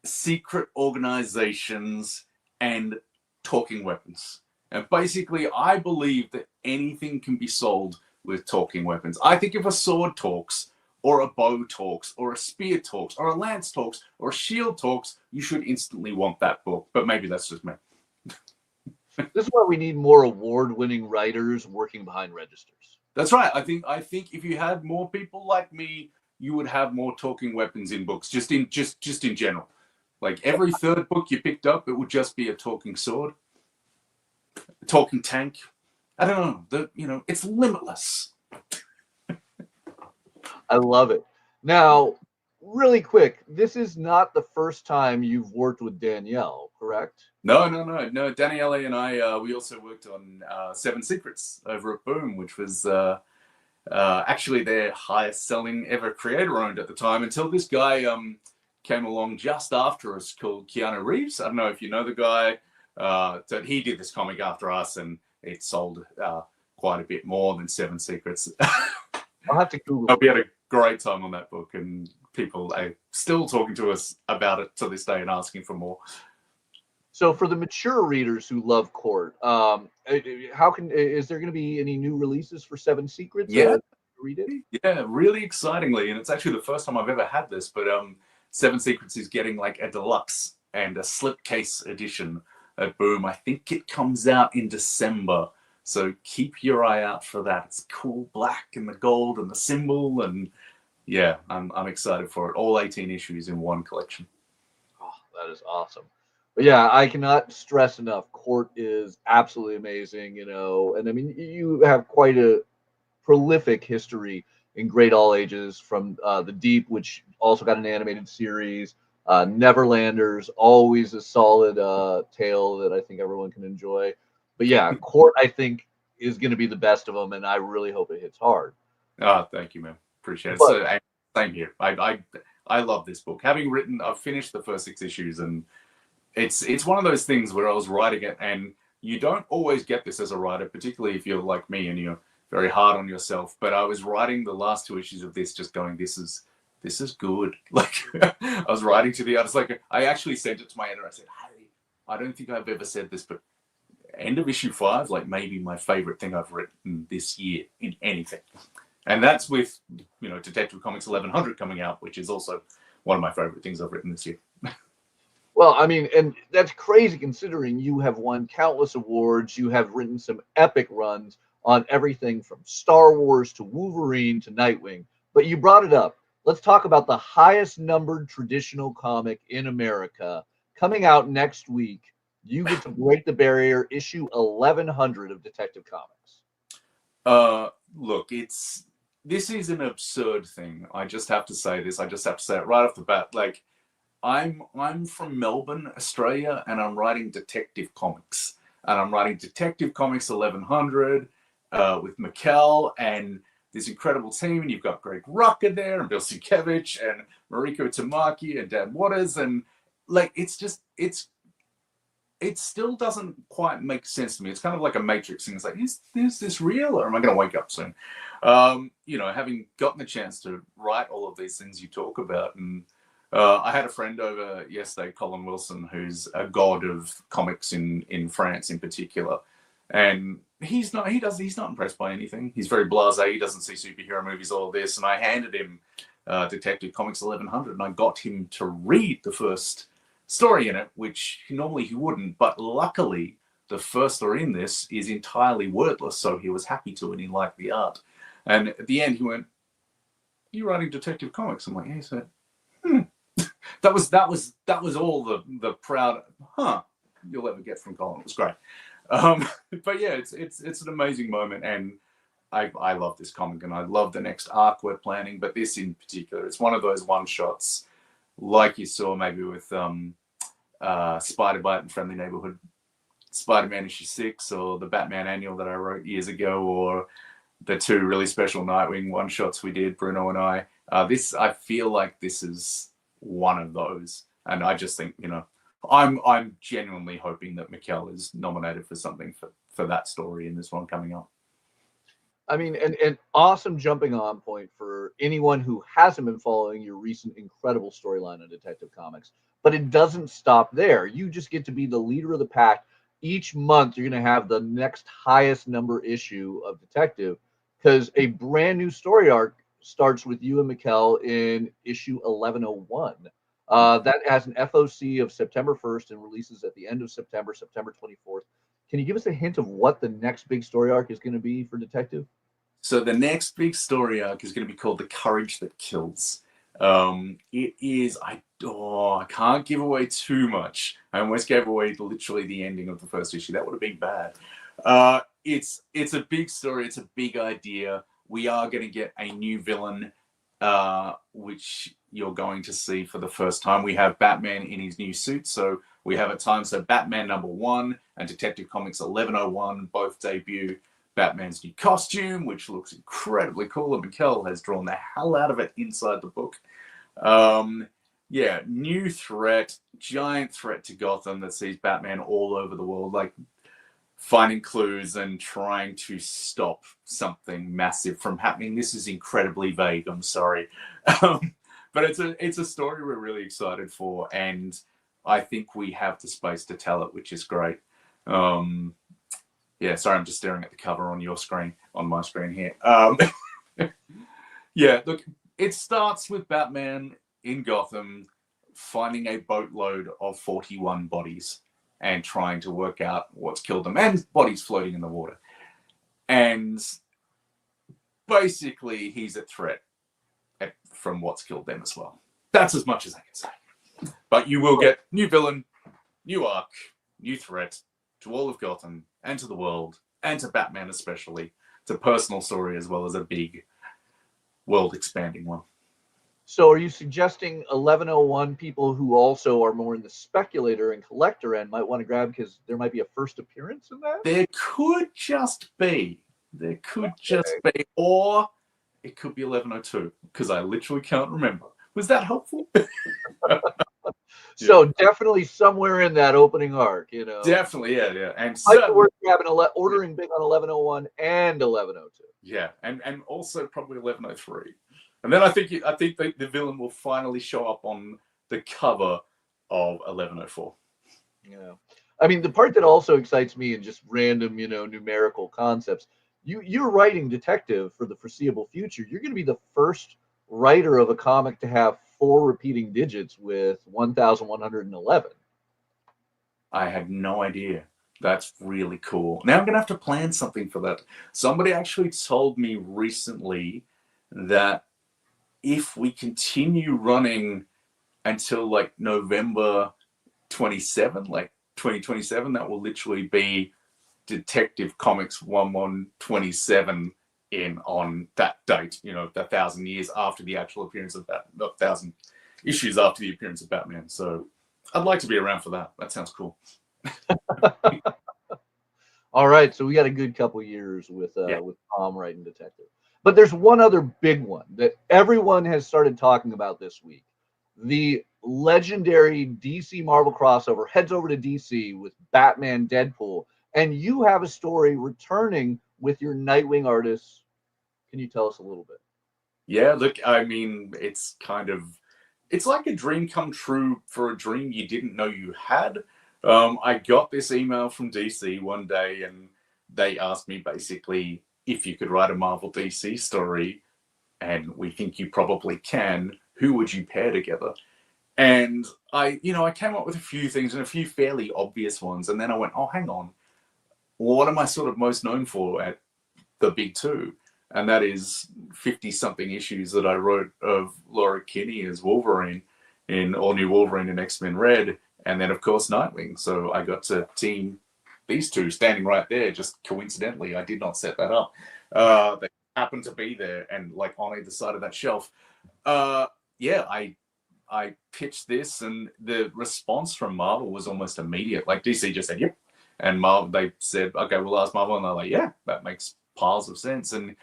F: secret organizations, and talking weapons. And basically, I believe that anything can be sold with talking weapons. I think if a sword talks, or a bow talks, or a spear talks, or a lance talks, or a shield talks, you should instantly want that book. But maybe that's just me.
A: This is why we need more award-winning writers working behind registers.
F: That's right. I think if you had more people like me, you would have more talking weapons in books, just in general. Like, every third book you picked up, it would just be a talking sword, a talking tank. I don't know. It's limitless.
A: I love it. Now, really quick, this is not the first time you've worked with Danielle, correct?
F: No. Danielle and I, we also worked on 7 Secrets over at Boom, which was actually their highest selling ever creator owned at the time, until this guy came along just after us, called Keanu Reeves. I don't know if you know the guy. That he did this comic after us, and it sold quite a bit more than 7 Secrets.
A: I'll have to Google.
F: We had a great time on that book, and people are still talking to us about it to this day and asking for more.
A: So for the mature readers who love C.O.R.T, is there going to be any new releases for 7 Secrets?
F: Yeah.
A: Read it?
F: Yeah, really excitingly, and it's actually the first time I've ever had this, but 7 Secrets is getting like a deluxe and a slipcase edition at Boom. I think it comes out in December. So keep your eye out for that. It's cool black and the gold and the symbol, and yeah, I'm excited for it. All 18 issues in one collection.
A: Oh, that is awesome. But yeah, I cannot stress enough. C.O.R.T is absolutely amazing, and I mean, you have quite a prolific history in great all ages, from the Deep, which also got an animated series. Neverlanders, always a solid tale that I think everyone can enjoy. But yeah, C.O.R.T, I think, is going to be the best of them, and I really hope it hits hard.
F: Oh, thank you, man. Appreciate it.
A: But,
F: same here. I love this book. I've finished the first 6 issues, and it's one of those things where I was writing it, and you don't always get this as a writer, particularly if you're like me and you're very hard on yourself. But I was writing the last 2 issues of this, just going, this is good. Like, I was writing to the artist. Like, I actually sent it to my editor. I said, hey, I don't think I've ever said this, but end of issue 5, like, maybe my favorite thing I've written this year in anything. And that's with, Detective Comics 1100 coming out, which is also one of my favorite things I've written this year.
A: Well, I mean, and that's crazy considering you have won countless awards. You have written some epic runs on everything from Star Wars to Wolverine to Nightwing. But you brought it up. Let's talk about the highest numbered traditional comic in America coming out next week. You get to break the barrier, issue 1100 of Detective Comics.
F: Look, this is an absurd thing. I just have to say this. I just have to say it right off the bat. Like, I'm from Melbourne, Australia, and I'm writing Detective Comics. And I'm writing Detective Comics 1100 with Mikkel and this incredible team. And you've got Greg Rucka there, and Bill Sienkiewicz, and Mariko Tamaki, and Dan Waters. And like, it still doesn't quite make sense to me. It's kind of like a Matrix thing. It's like, is this real, or am I going to wake up soon? Having gotten the chance to write all of these things you talk about, and I had a friend over yesterday, Colin Wilson, who's a god of comics in France in particular, and he's not impressed by anything. He's very blasé. He doesn't see superhero movies, all of this, and I handed him Detective Comics 1100, and I got him to read the first story in it, which normally he wouldn't, but luckily the first story in this is entirely wordless, so he was happy to, and he liked the art. And at the end he went, "You writing Detective Comics?" I'm like, yeah. He said, that was all the proud you'll ever get from Colin. It was great. But yeah, it's an amazing moment, and I love this comic, and I love the next arc we're planning, but this in particular, it's one of those one shots like you saw maybe with Spider-Bite and Friendly Neighborhood Spider-Man issue 6, or the Batman annual that I wrote years ago, or the two really special Nightwing one-shots we did, Bruno and I. I feel like this is one of those. And I just think, I'm genuinely hoping that Mikkel is nominated for something for that story in this one coming up.
A: I mean, an awesome jumping on point for anyone who hasn't been following your recent incredible storyline of Detective Comics. But it doesn't stop there. You just get to be the leader of the pack. Each month, you're going to have the next highest number issue of Detective, because a brand new story arc starts with you and Mikkel in issue 1101. That has an FOC of September 1st and releases at the end of September 24th. Can you give us a hint of what the next big story arc is going to be for Detective?
F: So the next big story arc is going to be called The Courage That Kills. It is, I can't give away too much. I almost gave away literally the ending of the first issue. That would have been bad. It's a big story. It's a big idea. We are going to get a new villain, which you're going to see for the first time. We have Batman in his new suit. So we have a time. So Batman #1 and Detective Comics 1101 both debut Batman's new costume, which looks incredibly cool. And Mikkel has drawn the hell out of it inside the book. New threat, giant threat to Gotham that sees Batman all over the world, like finding clues and trying to stop something massive from happening. This is incredibly vague, I'm sorry. But it's a story we're really excited for, and I think we have the space to tell it, which is great. Sorry, I'm just staring at the cover on your screen, on my screen here. Look, it starts with Batman in Gotham finding a boatload of 41 bodies and trying to work out what's killed them, and bodies floating in the water. And basically, he's a threat from what's killed them as well. That's as much as I can say. But you will get new villain, new arc, new threat to all of Gotham and to the world and to Batman especially. It's a personal story as well as a big world-expanding one.
A: So are you suggesting 1101 people who also are more in the speculator and collector end might want to grab because there might be a first appearance in that?
F: There could just be. Or it could be 1102, because I literally can't remember. Was that helpful?
A: So definitely somewhere in that opening arc,
F: Definitely, yeah. And
A: we're grabbing ordering big on 1101 and 1102.
F: Yeah, and also probably 1103. And then I think the villain will finally show up on the cover of 1104.
A: Yeah. I mean, the part that also excites me in just random, numerical concepts, you're writing Detective for the foreseeable future. You're going to be the first writer of a comic to have 4 repeating digits with 1111.
F: I had no idea. That's really cool. Now I'm going to have to plan something for that. Somebody actually told me recently that if we continue running until like November 27, like 2027, that will literally be Detective Comics 1127 in on that date, 1,000 years after the actual appearance of Batman, 1,000 issues after the appearance of Batman. So I'd like to be around for that. That sounds cool.
A: All right, so we got a good couple years with Tom writing Detective. But there's one other big one that everyone has started talking about this week. The legendary DC Marvel crossover heads over to DC with Batman Deadpool, and you have a story returning with your Nightwing artists. Can you tell us a little bit?
F: Yeah, look, I mean, it's like a dream come true for a dream you didn't know you had. I got this email from DC one day, and they asked me basically if you could write a Marvel DC story, and we think you probably can, who would you pair together? And I came up with a few things and a few fairly obvious ones, and then I went, oh, hang on, what am I sort of most known for at the big two? And that is 50-something issues that I wrote of Laura Kinney as Wolverine in All New Wolverine and X-Men Red, and then, of course, Nightwing. So I got to team these two standing right there, just coincidentally. I did not set that up. They happened to be there and, like, on either side of that shelf. I pitched this, and the response from Marvel was almost immediate. Like, DC just said, yep. And Marvel, they said, okay, we'll ask Marvel. And they're like, yeah, that makes piles of sense. And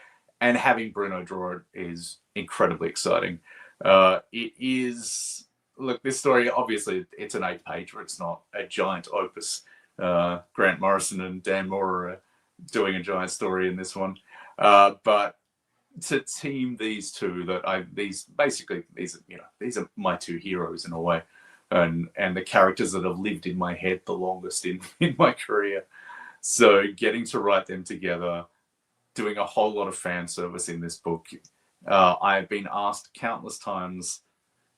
F: having Bruno draw it is incredibly exciting. It is, look, this story, obviously, it's an 8-pager. It's not a giant opus. Grant Morrison and Dan Moore are doing a giant story in this one. But to team these two, these are my two heroes in a way. And the characters that have lived in my head the longest in my career. So getting to write them together, doing a whole lot of fan service in this book. I've been asked countless times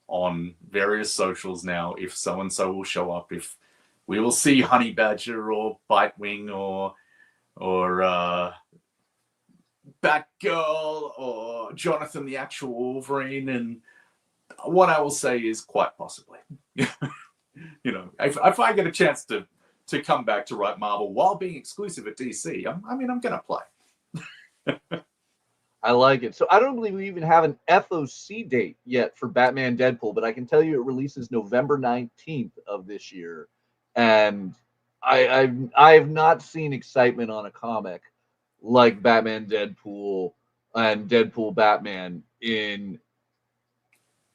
F: on various socials now if so-and-so will show up, if we will see Honey Badger or Bitewing or Batgirl or Jonathan the actual Wolverine. And what I will say is quite possibly. If I get a chance to come back to write Marvel while being exclusive at DC, I'm going to play.
A: I like it. So I don't believe we even have an FOC date yet for Batman Deadpool, but I can tell you it releases November 19th of this year. And I have not seen excitement on a comic like Batman Deadpool and Deadpool Batman in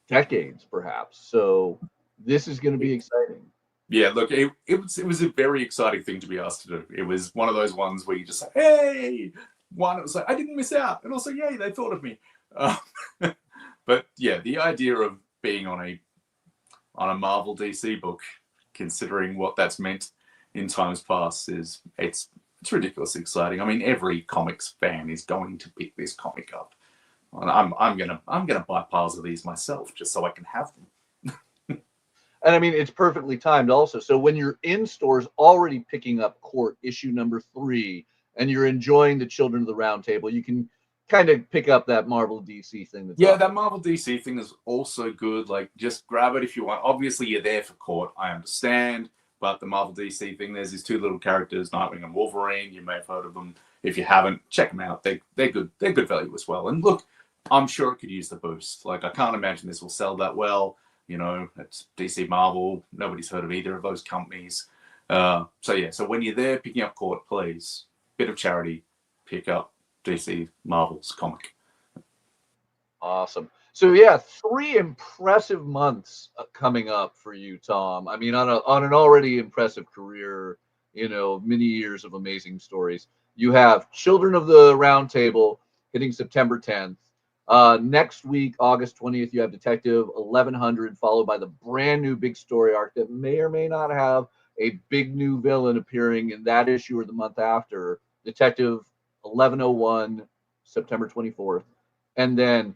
A: decades, perhaps. So this is going to be exciting.
F: Yeah, look, it was a very exciting thing to be asked to do. It was one of those ones where you just say, hey, one, it was like, I didn't miss out. And also, yay, they thought of me. But yeah, the idea of being on a Marvel DC book, considering what that's meant in times past, it's ridiculously exciting. I mean, every comics fan is going to pick this comic up. I'm gonna buy piles of these myself just so I can have them.
A: And I mean, it's perfectly timed also. So when you're in stores already picking up C.O.R.T issue number 3, and you're enjoying the Children of the Round Table, you can kind of pick up that Marvel DC thing.
F: That Marvel DC thing is also good. Like, just grab it if you want. Obviously, you're there for C.O.R.T, I understand. But the Marvel DC thing, there's these two little characters, Nightwing and Wolverine. You may have heard of them. If you haven't, check them out. They're good. They're good value as well. And look, I'm sure it could use the boost. Like, I can't imagine this will sell that well. It's DC Marvel. Nobody's heard of either of those companies. So when you're there picking up C.O.R.T, please, bit of charity, pick up DC Marvel's comic.
A: Awesome. So yeah, 3 impressive months coming up for you, Tom. I mean, on an already impressive career, many years of amazing stories. You have Children of the Round Table hitting September 10th. Next week, August 20th, you have Detective 1100, followed by the brand new big story arc that may or may not have a big new villain appearing in that issue or the month after, Detective 1101, September 24th. And then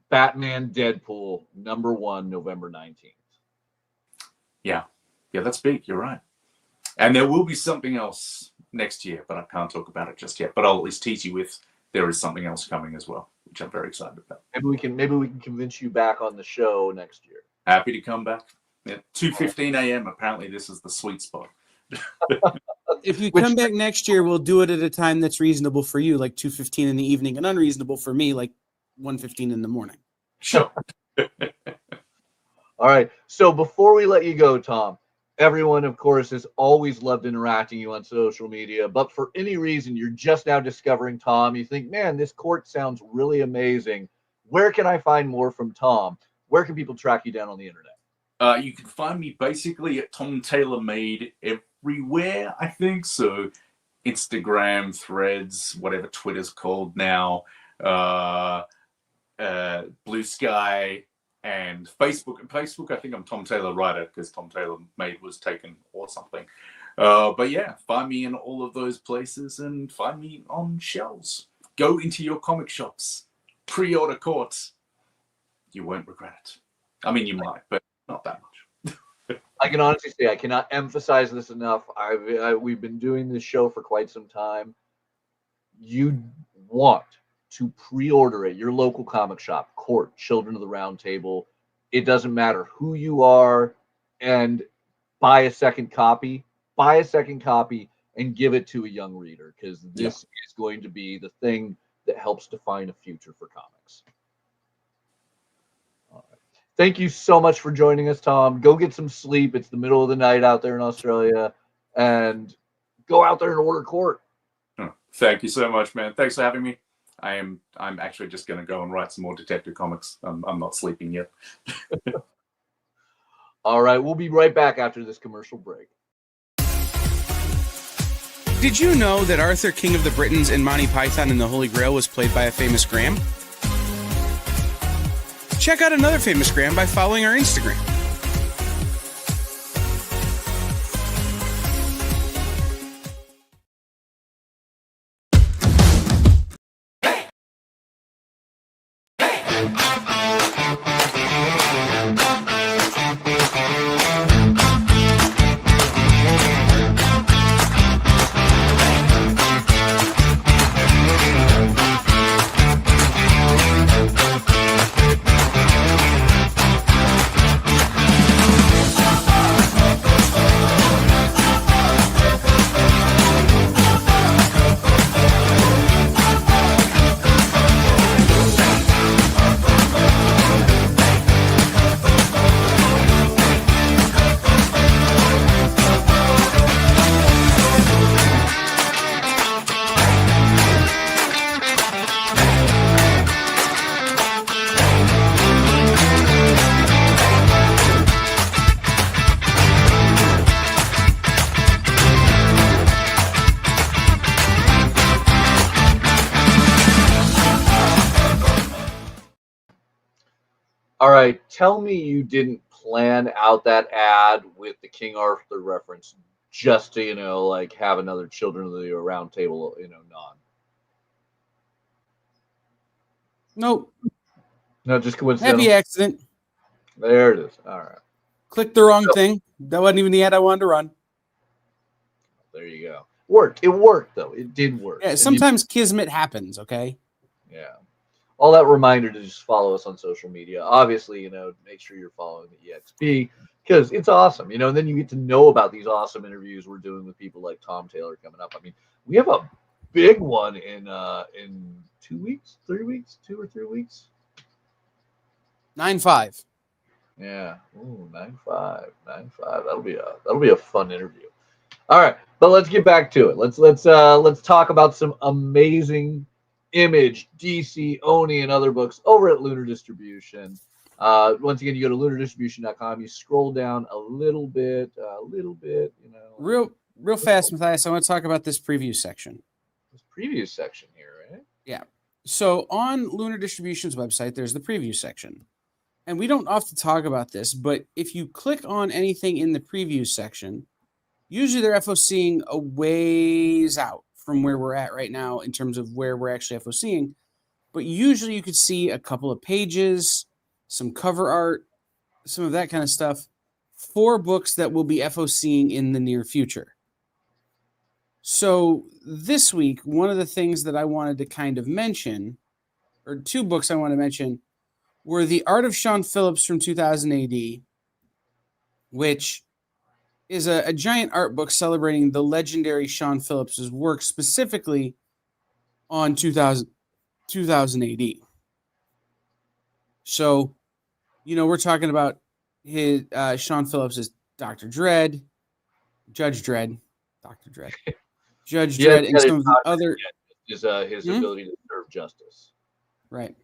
A: Batman Deadpool number 1, November 19th.
F: Yeah, that's big. You're right. And there will be something else next year, but I can't talk about it just yet. But I'll at least tease you with there is something else coming as well, which I'm very excited about.
A: Maybe we can convince you back on the show next year.
F: Happy to come back. At 2:15 a.m. Apparently, this is the sweet spot.
C: If you come back next year, we'll do it at a time that's reasonable for you, like 2:15 in the evening, and unreasonable for me, like 1:15 in the morning.
F: Sure.
A: All right. So before we let you go, Tom, everyone, of course, has always loved interacting you on social media. But for any reason, you're just now discovering Tom. You think, man, this court sounds really amazing. Where can I find more from Tom? Where can people track you down on the internet?
F: You can find me basically at Tom Taylor Made everywhere, I think. So Instagram, Threads, whatever Twitter's called now, Blue Sky, and Facebook. And Facebook, I think I'm Tom Taylor Writer because Tom Taylor Made was taken or something. But yeah, find me in all of those places and find me on shelves. Go into your comic shops. Pre-order C.O.R.T. You won't regret it. I mean, you might, but not that much.
A: I can honestly say I cannot emphasize this enough. We've been doing this show for quite some time. You want to pre-order at your local comic shop, C.O.R.T, Children of the Round Table. It doesn't matter who you are, and buy a second copy. Buy a second copy and give it to a young reader, because this is going to be the thing that helps define a future for comics. All right. Thank you so much for joining us, Tom. Go get some sleep. It's the middle of the night out there in Australia, and go out there and order C.O.R.T.
F: Thank you so much, man. Thanks for having me. I'm actually just going to go and write some more detective comics. I'm not sleeping yet.
A: All right, we'll be right back after this commercial break.
C: Did you know that Arthur, King of the Britons in Monty Python and the Holy Grail was played by a famous Graham? Check out another famous Graham by following our Instagram.
A: All right, tell me you didn't plan out that ad with the King Arthur reference just to, like have another Children of the Round Table, nod.
C: Nope.
A: No, just coincidental.
C: Happy accident.
A: There it is. All right.
C: Clicked the wrong thing. That wasn't even the ad I wanted to run.
A: There you go. Worked. It worked, though. It did work.
C: Yeah, sometimes kismet happens, okay?
A: Yeah. All that reminder to just follow us on social media. Obviously, make sure you're following the EXP because it's awesome, and then you get to know about these awesome interviews we're doing with people like Tom Taylor coming up. I mean, we have a big one in 2 weeks, 3 weeks, 2 or 3 weeks.
C: 9/5.
A: Yeah. Ooh, 9/5. That'll be a fun interview. All right, but let's get back to it. Let's talk about some amazing Image, DC, Oni, and other books over at Lunar Distribution. Once again, you go to lunardistribution.com. You scroll down a little bit.
C: Real fast, Mathias. I want to talk about this preview section.
A: This preview section here, right?
C: Yeah. So on Lunar Distribution's website, there's the preview section. And we don't often talk about this, but if you click on anything in the preview section, usually they're FOCing a ways out from where we're at right now in terms of where we're actually FOCing. But usually you could see a couple of pages, some cover art, some of that kind of stuff for books that will be FOCing in the near future. So this week, one of the things that I wanted to kind of mention, or two books I want to mention, were The Art of Sean Phillips from 2000 AD, which is a giant art book celebrating the legendary Sean Phillips' work, specifically on 2000 AD. So, we're talking about his Sean Phillips as Dr. Dredd, Judge Dredd, Dr. Dredd, Judge Dredd, and some of the other
A: his ability to serve justice.
C: Right.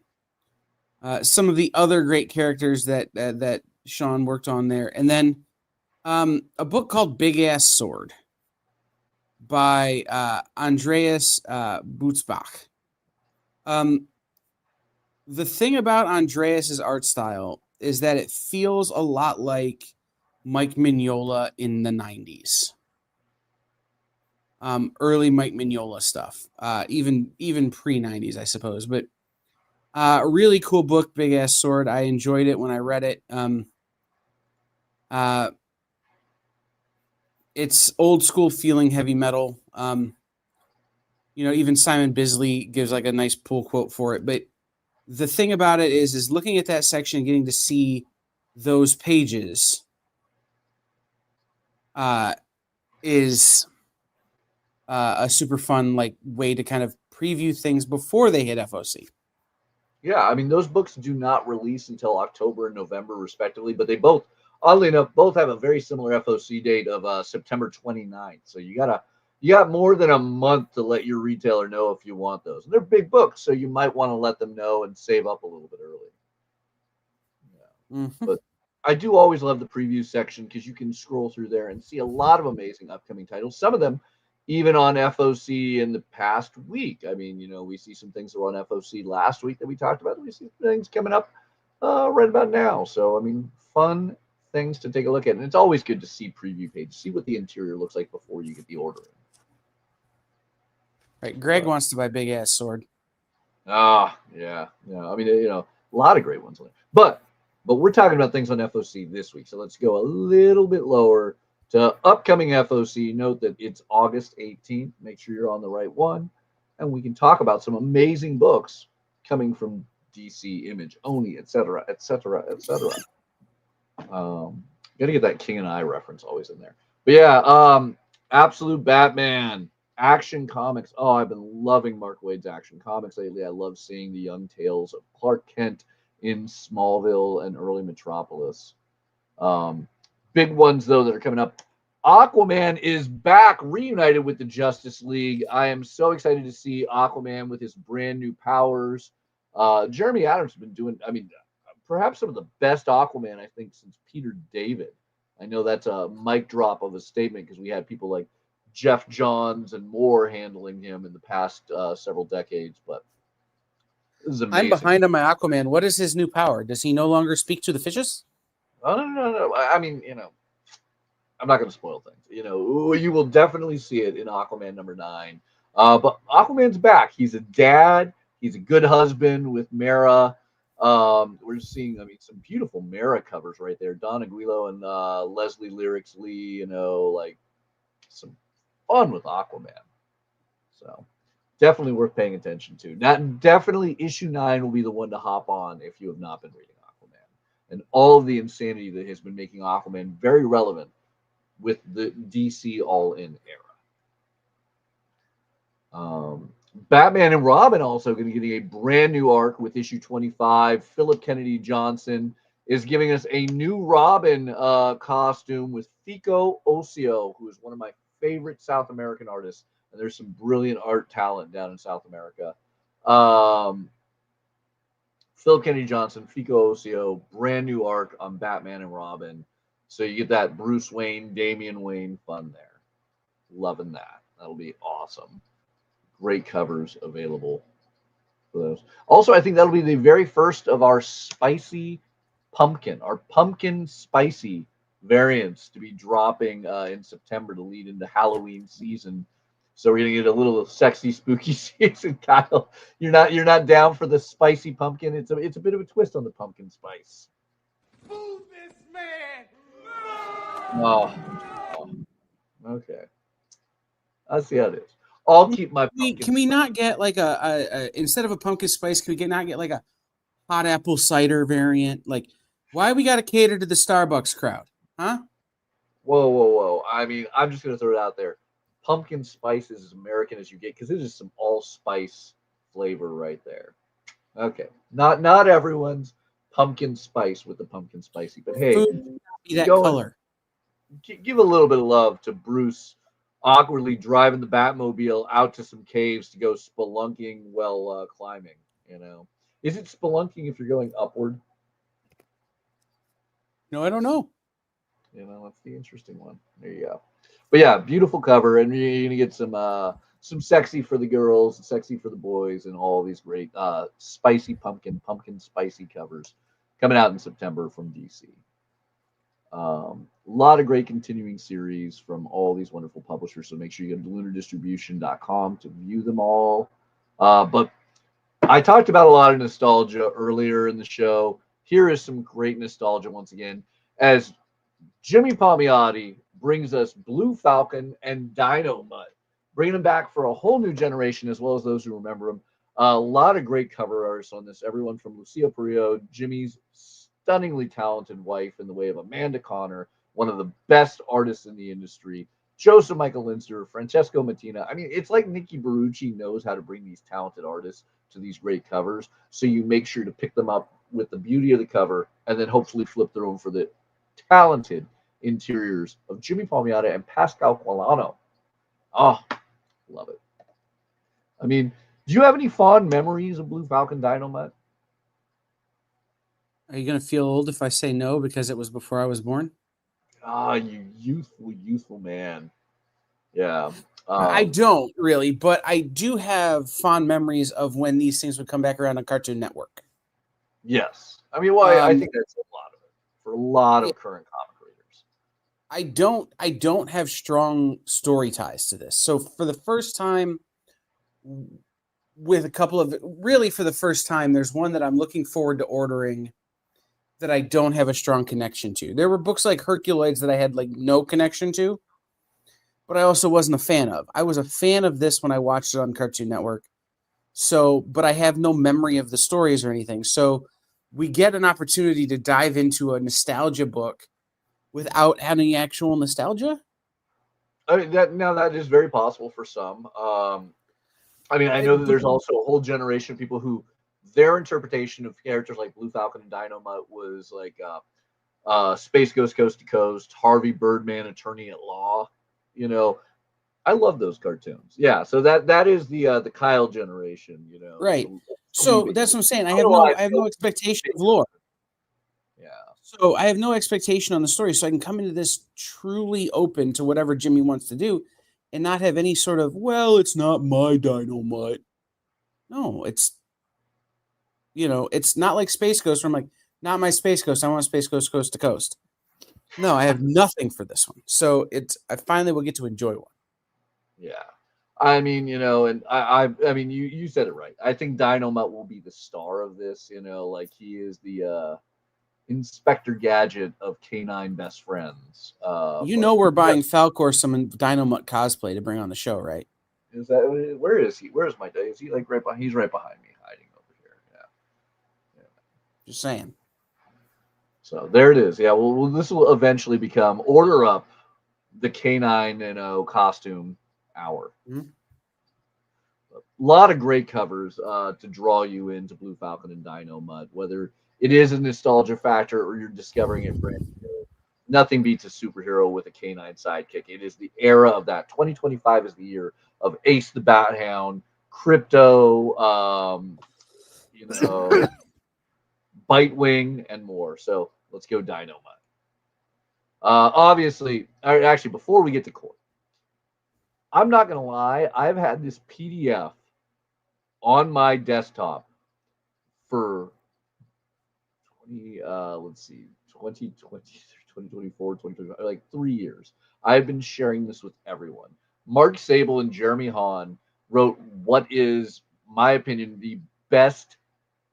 C: Some of the other great characters that Sean worked on there, and then a book called Big Ass Sword by Andreas Butzbach. The thing about Andreas's art style is that it feels a lot like Mike Mignola in the 90s. Early Mike Mignola stuff, even pre-90s, I suppose. But a really cool book, Big Ass Sword. I enjoyed it when I read it. It's old school feeling heavy metal. Even Simon Bisley gives like a nice pull quote for it. But the thing about it is looking at that section and getting to see those pages is a super fun way to kind of preview things before they hit FOC.
A: Yeah, I mean, those books do not release until October and November, respectively, but they both, oddly enough, both have a very similar FOC date of September 29th. So you got more than a month to let your retailer know if you want those. And they're big books, so you might want to let them know and save up a little bit early. Yeah. Mm-hmm. But I do always love the preview section because you can scroll through there and see a lot of amazing upcoming titles. Some of them even on FOC in the past week. I mean, we see some things that were on FOC last week that we talked about. We see things coming up right about now. So, I mean, fun things to take a look at. And it's always good to see preview pages, see what the interior looks like before you get the order in.
C: Right. Greg wants to buy Big Ass Sword.
A: Yeah. I mean, a lot of great ones on there. But we're talking about things on FOC this week. So let's go a little bit lower to upcoming FOC. Note that it's August 18th. Make sure you're on the right one. And we can talk about some amazing books coming from DC, Image, Oni, etc., etc., etc. Got to get that King and I reference always in there. But yeah, Absolute Batman, Action Comics. Oh, I've been loving Mark Waid's Action Comics lately. I love seeing the young tales of Clark Kent in Smallville and early Metropolis. Big ones, though, that are coming up. Aquaman is back, reunited with the Justice League. I am so excited to see Aquaman with his brand new powers. Jeremy Adams has been doing, perhaps some of the best Aquaman, I think, since Peter David. I know that's a mic drop of a statement because we had people like Jeff Johns and more handling him in the past several decades, but this is amazing.
C: I'm behind on my Aquaman. What is his new power? Does he no longer speak to the fishes?
A: Oh, no. I mean, I'm not going to spoil things. You will definitely see it in Aquaman #9. But Aquaman's back. He's a dad. He's a good husband with Mara. We're seeing, some beautiful Mara covers right there. Don Aguilo and Leslie Lyrics Lee, some fun with Aquaman. So definitely worth paying attention to. Definitely issue 9 will be the one to hop on if you have not been reading Aquaman. And all of the insanity that has been making Aquaman very relevant with the DC All-In era. Batman and Robin also going to get a brand new arc with issue 25. Philip Kennedy Johnson is giving us a new Robin costume with Fico Ocio, who is one of my favorite South American artists. And there's some brilliant art talent down in South America. Philip Kennedy Johnson, Fico Ocio, brand new arc on Batman and Robin. So you get that Bruce Wayne, Damian Wayne fun there. Loving that. That'll be awesome. Great covers available for those. Also, I think that'll be the very first of our spicy pumpkin, our pumpkin spicy variants to be dropping in September to lead into Halloween season. So we're gonna get a little sexy, spooky season. Kyle, you're not down for the spicy pumpkin. It's a bit of a twist on the pumpkin spice.
G: Fool this man!
A: Oh. Okay. I'll see how it is. I'll keep my pumpkin
C: Can we
A: spice.
C: not get like a instead of a pumpkin spice? Can we not get like a hot apple cider variant? Like, why we got to cater to the Starbucks crowd, huh?
A: Whoa, whoa, whoa. I mean, I'm just going to throw it out there. Pumpkin spice is as American as you get because it is some allspice flavor right there. Okay. Not everyone's pumpkin spice with the pumpkin spicy, but hey,
C: Food should not be that
A: go and
C: color.
A: give a little bit of love to Bruce awkwardly driving the Batmobile out to some caves to go spelunking while climbing. You know, is it spelunking if you're going upward?
C: No, I don't know.
A: You know, that's the interesting one. There you go. But yeah, beautiful cover, and you're gonna get some sexy for the girls, sexy for the boys, and all these great spicy pumpkin spicy covers coming out in September from DC. A lot of great continuing series from all these wonderful publishers. So make sure you go to lunardistribution.com to view them all. But I talked about a lot of nostalgia earlier in the show. Here is some great nostalgia once again, as Jimmy Palmiotti brings us Blue Falcon and Dino Mud, bringing them back for a whole new generation as well as those who remember them. A lot of great cover artists on this. Everyone from Lucio Perillo, Jimmy's stunningly talented wife in the way of Amanda Connor, one of the best artists in the industry, Joseph Michael Linster, Francesco Mattina. I mean, it's like Nikki Barucci knows how to bring these talented artists to these great covers. So you make sure to pick them up with the beauty of the cover and then hopefully flip them over for the talented interiors of Jimmy Palmiotti and Pascal Quilano. Oh, love it. I mean, do you have any fond memories of Blue Falcon Dynamite?
C: Are you gonna feel old if I say no because it was before I was born?
A: Ah, you youthful man. Yeah.
C: I don't really, but I do have fond memories of when these things would come back around on Cartoon Network.
A: Yes. I mean, well, I think that's a lot of it for a lot of current comic readers.
C: I don't have strong story ties to this. So for the first time, with a couple of really for the first time, there's one that I'm looking forward to ordering that I don't have a strong connection to. There were books like Herculoids that I had like no connection to, but I also wasn't a fan of. I was a fan of this when I watched it on Cartoon Network. So, but I have no memory of the stories or anything. So we get an opportunity to dive into a nostalgia book without any actual nostalgia.
A: I mean, that is very possible for some. I mean, I know that there's also a whole generation of people who their interpretation of characters like Blue Falcon and Dynamite was like Space Ghost Coast to Coast, Harvey Birdman, Attorney at Law. You know, I love those cartoons. Yeah, so that is the Kyle generation. You know,
C: Right.
A: So
C: So that's what I'm saying. I
A: Otherwise,
C: have no expectation of lore.
A: Yeah.
C: So I have no expectation on the story. So I can come into this truly open to whatever Jimmy wants to do and not have any sort of, well, it's not my Dynamite. No, it's not like Space Ghost where I'm like, not my Space Ghost. I want Space Ghost Coast to Coast. No, I have nothing for this one. So I finally will get to enjoy one.
A: Yeah. I mean, and I mean, you said it right. I think Dynamite will be the star of this. Like he is the Inspector Gadget of canine best friends.
C: We're buying Falcor some Dynamite cosplay to bring on the show, right?
A: Is that where is he? Where's my day? Is he like right behind? He's right behind me, hiding over here. Yeah.
C: Just saying.
A: So there it is. Yeah. Well, this will eventually become Order Up, the canine costume hour.
C: Mm-hmm.
A: A lot of great covers to draw you into Blue Falcon and Dino Mud, whether it is a nostalgia factor or you're discovering it brand new. Nothing beats a superhero with a canine sidekick. It is the era of that. 2025 is the year of Ace the Bat Hound, Crypto, Bitewing, and more. So let's go Dino Mud. Obviously, actually, before we get to C.O.R.T, I'm not going to lie. I've had this PDF on my desktop for 2020, 2024, 2025, like 3 years. I've been sharing this with everyone. Mark Sable and Jeremy Hahn wrote what is, my opinion, the best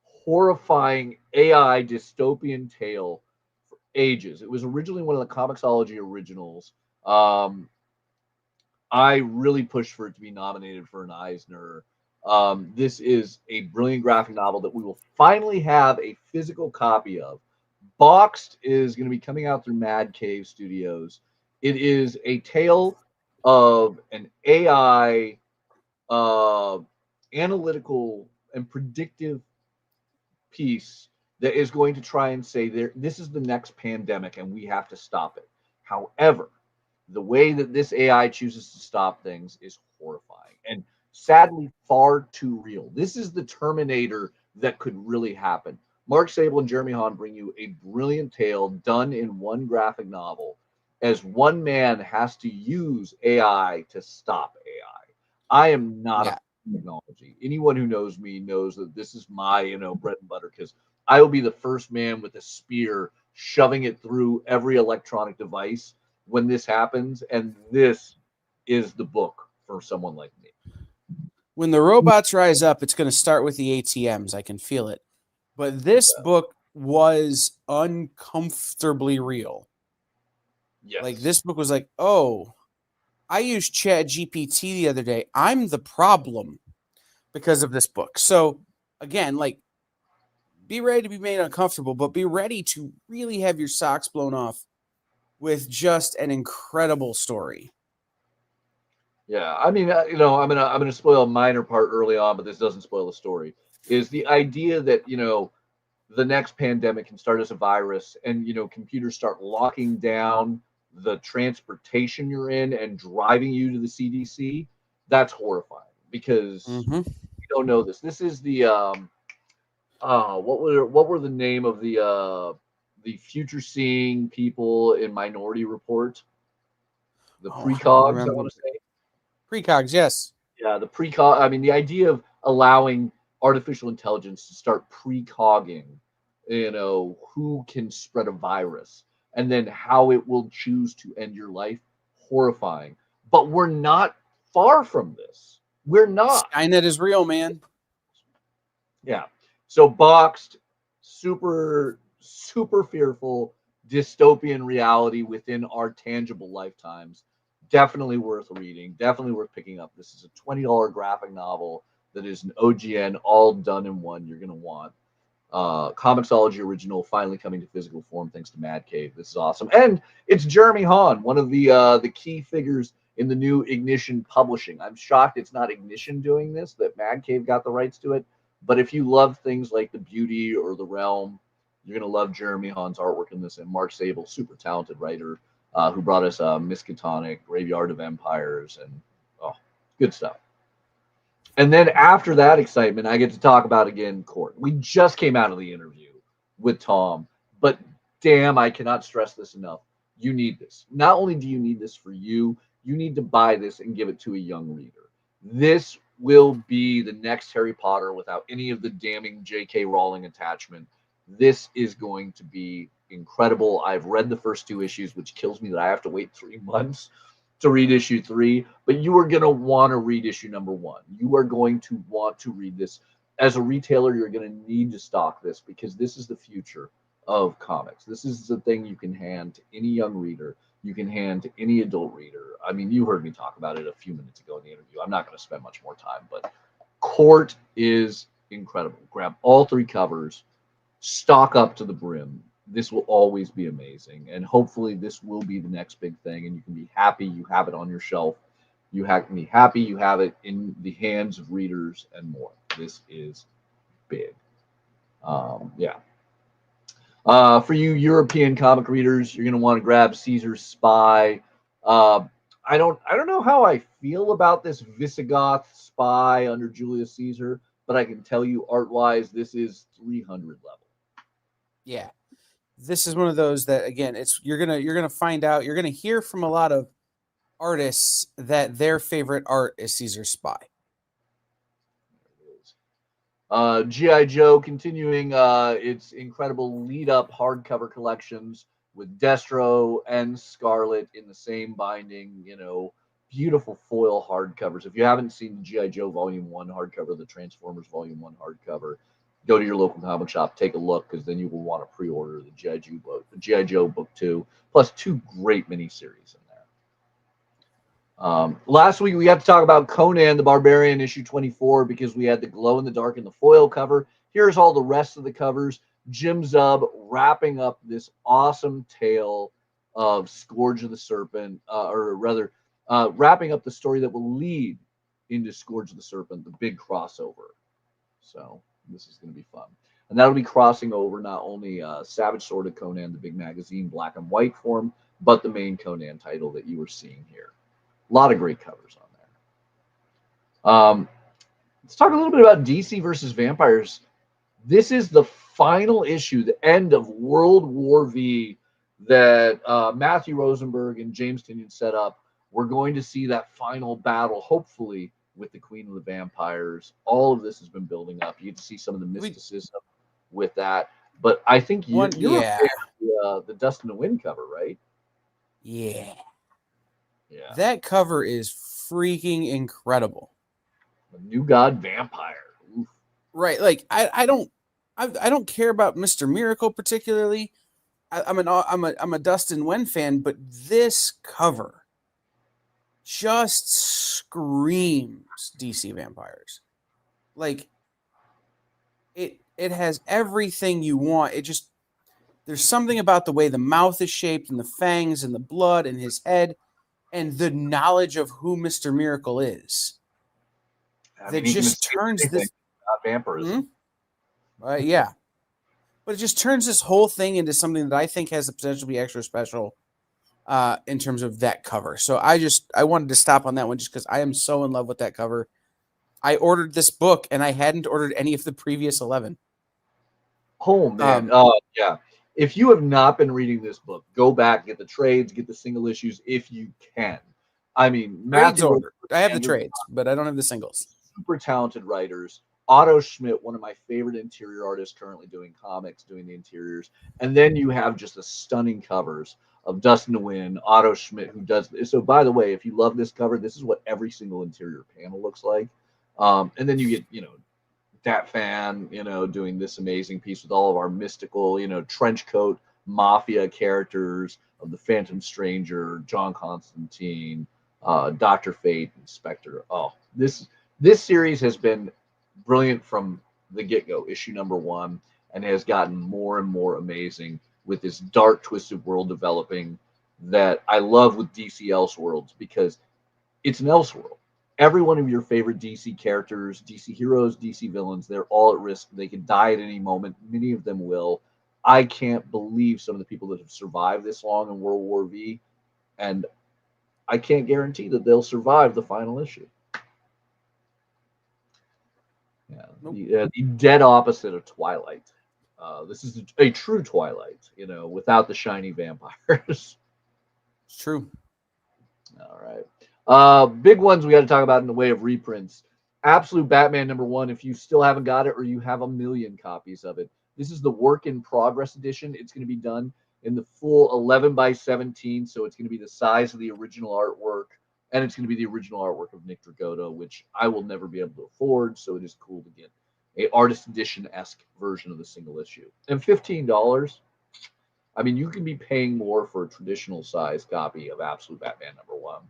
A: horrifying AI dystopian tale for ages. It was originally one of the Comixology originals. I really pushed for it to be nominated for an Eisner. This is a brilliant graphic novel that we will finally have a physical copy of. Boxed is going to be coming out through Mad Cave Studios. It is a tale of an AI analytical and predictive piece that is going to try and say this is the next pandemic and we have to stop it. However, the way that this AI chooses to stop things is horrifying and sadly far too real. This is the Terminator that could really happen. Mark Sable and Jeremy Hahn bring you a brilliant tale done in one graphic novel as one man has to use AI to stop AI. I am not a technology. Anyone who knows me knows that this is my, bread and butter because I will be the first man with a spear shoving it through every electronic device when this happens. And this is the book for someone like me.
C: When the robots rise up, it's going to start with the ATMs. I can feel it. But this book was uncomfortably real.
A: Yes.
C: Like this book was like, oh, I used Chat GPT the other day. I'm the problem because of this book. So again, like, be ready to be made uncomfortable, but be ready to really have your socks blown off with just an incredible story.
A: Yeah, I mean, I'm gonna spoil a minor part early on, but this doesn't spoil the story. Is the idea that the next pandemic can start as a virus, and computers start locking down the transportation you're in and driving you to the CDC? That's horrifying because we don't know this. This is the what were the name of the future seeing people in Minority Report? The precogs, I want to say.
C: Precogs, yes.
A: Yeah, the precog. I mean, the idea of allowing artificial intelligence to start precogging, who can spread a virus and then how it will choose to end your life, horrifying. But we're not far from this. We're not.
C: Skynet is real, man.
A: Yeah. So Boxed, super, super fearful dystopian reality within our tangible lifetimes. Definitely worth reading. Definitely worth picking up. This is a $20 graphic novel that is an OGN, all done in one. You're gonna want. Comixology original, finally coming to physical form thanks to Mad Cave. This is awesome, and it's Jeremy Hahn, one of the key figures in the new Ignition Publishing. I'm shocked it's not Ignition doing this. That Mad Cave got the rights to it. But if you love things like The Beauty or The Realm, you're gonna love Jeremy Hahn's artwork in this. And Mark Sable, super talented writer, who brought us Miskatonic, Graveyard of Empires, and good stuff. And then after that excitement, I get to talk about again C.O.R.T. We just came out of the interview with Tom, but damn, I cannot stress this enough. You need this. Not only do you need this for you, you need to buy this and give it to a young reader. This will be the next Harry Potter without any of the damning J.K. Rowling attachment. This is going to be incredible. I've read the first 2 issues, which kills me that I have to wait 3 months to read issue 3, but you are going to want to read issue number 1. You are going to want to read this. As a retailer, you're going to need to stock this because this is the future of comics. This is the thing you can hand to any young reader. You can hand to any adult reader. I mean, you heard me talk about it a few minutes ago in the interview. I'm not going to spend much more time, but C.O.R.T. is incredible. Grab all 3 covers, stock up to the brim. This will always be amazing, and hopefully this will be the next big thing, and you can be happy you have it on your shelf. You can be happy you have it in the hands of readers and more. This is big. Yeah. For you European comic readers, you're going to want to grab Caesar's Spy. I don't know how I feel about this Visigoth spy under Julius Caesar, but I can tell you art-wise, this is 300 level.
C: Yeah. This is one of those that, again, you're gonna find out, you're gonna hear from a lot of artists that their favorite art is Caesar Spy.
A: G.I. Joe continuing its incredible lead-up hardcover collections with Destro and Scarlet in the same binding, beautiful foil hardcovers. If you haven't seen the G.I. Joe Volume 1 hardcover, the Transformers Volume 1 hardcover, go to your local comic shop, take a look, because then you will want to pre-order the G.I. Joe Book 2, plus 2 great miniseries in Last week we got to talk about Conan the Barbarian issue 24 because we had the glow in the dark and the foil cover. Here's all the rest of the covers. Jim Zub wrapping up this awesome tale of Scourge of the Serpent, or rather, wrapping up the story that will lead into Scourge of the Serpent, the big crossover. So this is going to be fun. And that'll be crossing over not only Savage Sword of Conan, the big magazine, black and white form, but the main Conan title that you were seeing here. A lot of great covers on there. Let's talk a little bit about DC versus Vampires. This is the final issue, the end of World War V that Matthew Rosenberg and James Tynion set up. We're going to see that final battle, hopefully, with the Queen of the Vampires. All of this has been building up. You get to see some of the mysticism with that. But I think you're a fan of the Dust in the Wind cover, right?
C: Yeah.
A: Yeah.
C: That cover is freaking incredible.
A: The New God Vampire. Oof.
C: Right. Like I don't care about Mr. Miracle particularly. I'm a Dustin Wen fan, but this cover just screams DC Vampires. Like it has everything you want. There's something about the way the mouth is shaped and the fangs and the blood and his head and the knowledge of who Mr. Miracle is. That just turns this
A: vampirism.
C: Yeah. But it just turns this whole thing into something that I think has the potential to be extra special in terms of that cover. So I wanted to stop on that one just because I am so in love with that cover. I ordered this book and I hadn't ordered any of the previous 11.
A: Oh, man. Yeah. If you have not been reading this book, go back, get the trades, get the single issues if you can. I mean,
C: Trades ordered. I have the trades, but I don't have the singles.
A: Super talented writers. Otto Schmidt, one of my favorite interior artists currently doing comics, doing the interiors. And then you have just the stunning covers of Dust in the Wind, Otto Schmidt, who does this. So, by the way, if you love this cover, this is what every single interior panel looks like. And then you get, Dat Fan, doing this amazing piece with all of our mystical, trench coat mafia characters of the Phantom Stranger, John Constantine, Dr. Fate, and Spectre. Oh, this series has been brilliant from the get-go, issue number 1, and has gotten more and more amazing with this dark, twisted world developing that I love with DC Elseworlds because it's an Elseworld. Every one of your favorite DC characters, DC heroes, DC villains, they're all at risk. They can die at any moment. Many of them will. I can't believe some of the people that have survived this long in World War V, and I can't guarantee that they'll survive the final issue. Yeah, nope. The dead opposite of Twilight. This is a true Twilight, without the shiny vampires.
C: It's true.
A: All right. Big ones we got to talk about in the way of reprints. Absolute Batman #1. If you still haven't got it or you have 1 million copies of it, this is the work in progress edition. It's going to be done in the full 11x17, so it's going to be the size of the original artwork, and it's going to be the original artwork of Nick Dragotta, which I will never be able to afford, so it is cool to get a artist edition-esque version of the single issue. And $15, I mean, you can be paying more for a traditional size copy of Absolute Batman #1.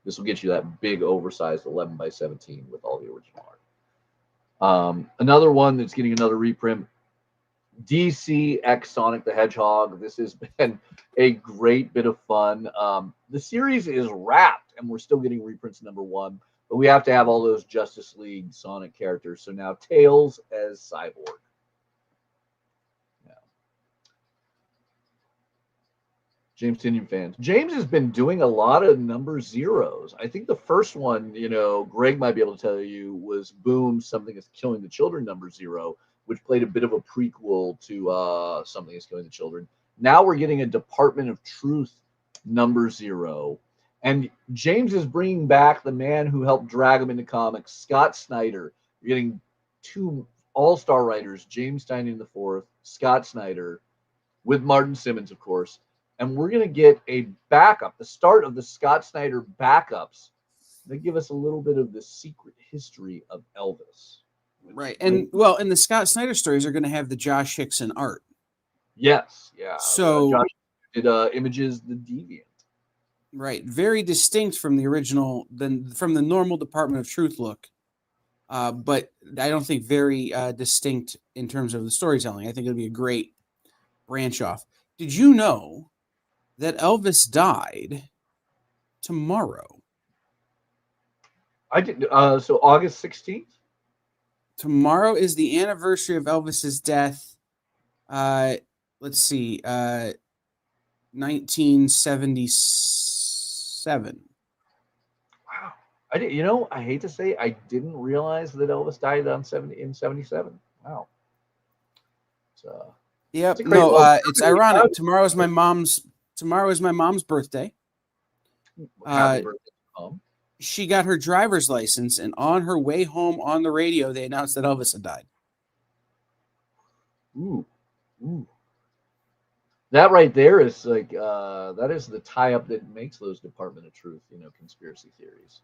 A: This will get you that big, oversized 11x17 with all the original art. Another one that's getting another reprint, DC X Sonic the Hedgehog. This has been a great bit of fun. The series is wrapped, and we're still getting reprints #1, but we have to have all those Justice League Sonic characters. So now Tails as Cyborg. James Tynion fans. James has been doing a lot of number zeros. I think the first one, Greg might be able to tell you, was Boom, Something is Killing the Children #0, which played a bit of a prequel to Something is Killing the Children. Now we're getting a Department of Truth #0. And James is bringing back the man who helped drag him into comics, Scott Snyder. You're getting 2 all-star writers, James Tynion IV, Scott Snyder, with Martin Simmons, of course. And we're going to get a backup, the start of the Scott Snyder backups. They give us a little bit of the secret history of Elvis.
C: Right. And, well, and the Scott Snyder stories are going to have the Josh Hickson art.
A: Yes. Yeah.
C: So
A: Josh did Images the Deviant.
C: Right. Very distinct from the original, from the normal Department of Truth look. But I don't think very distinct in terms of the storytelling. I think it'll be a great branch off. Did you know that Elvis died tomorrow?
A: I did. So August 16th.
C: Tomorrow is the anniversary of Elvis's death. Let's see, 1977.
A: Wow. I did. You know, I hate to say, I didn't realize that Elvis died in 77. Wow.
C: Yep.
A: It's a great
C: No,
A: look.
C: it's ironic. Tomorrow is my mom's birthday.
A: Happy birthday, Mom.
C: She got her driver's license, and on her way home on the radio, they announced that Elvis had died.
A: Ooh. That right there is like that is the tie-up that makes those Department of Truth, conspiracy theories.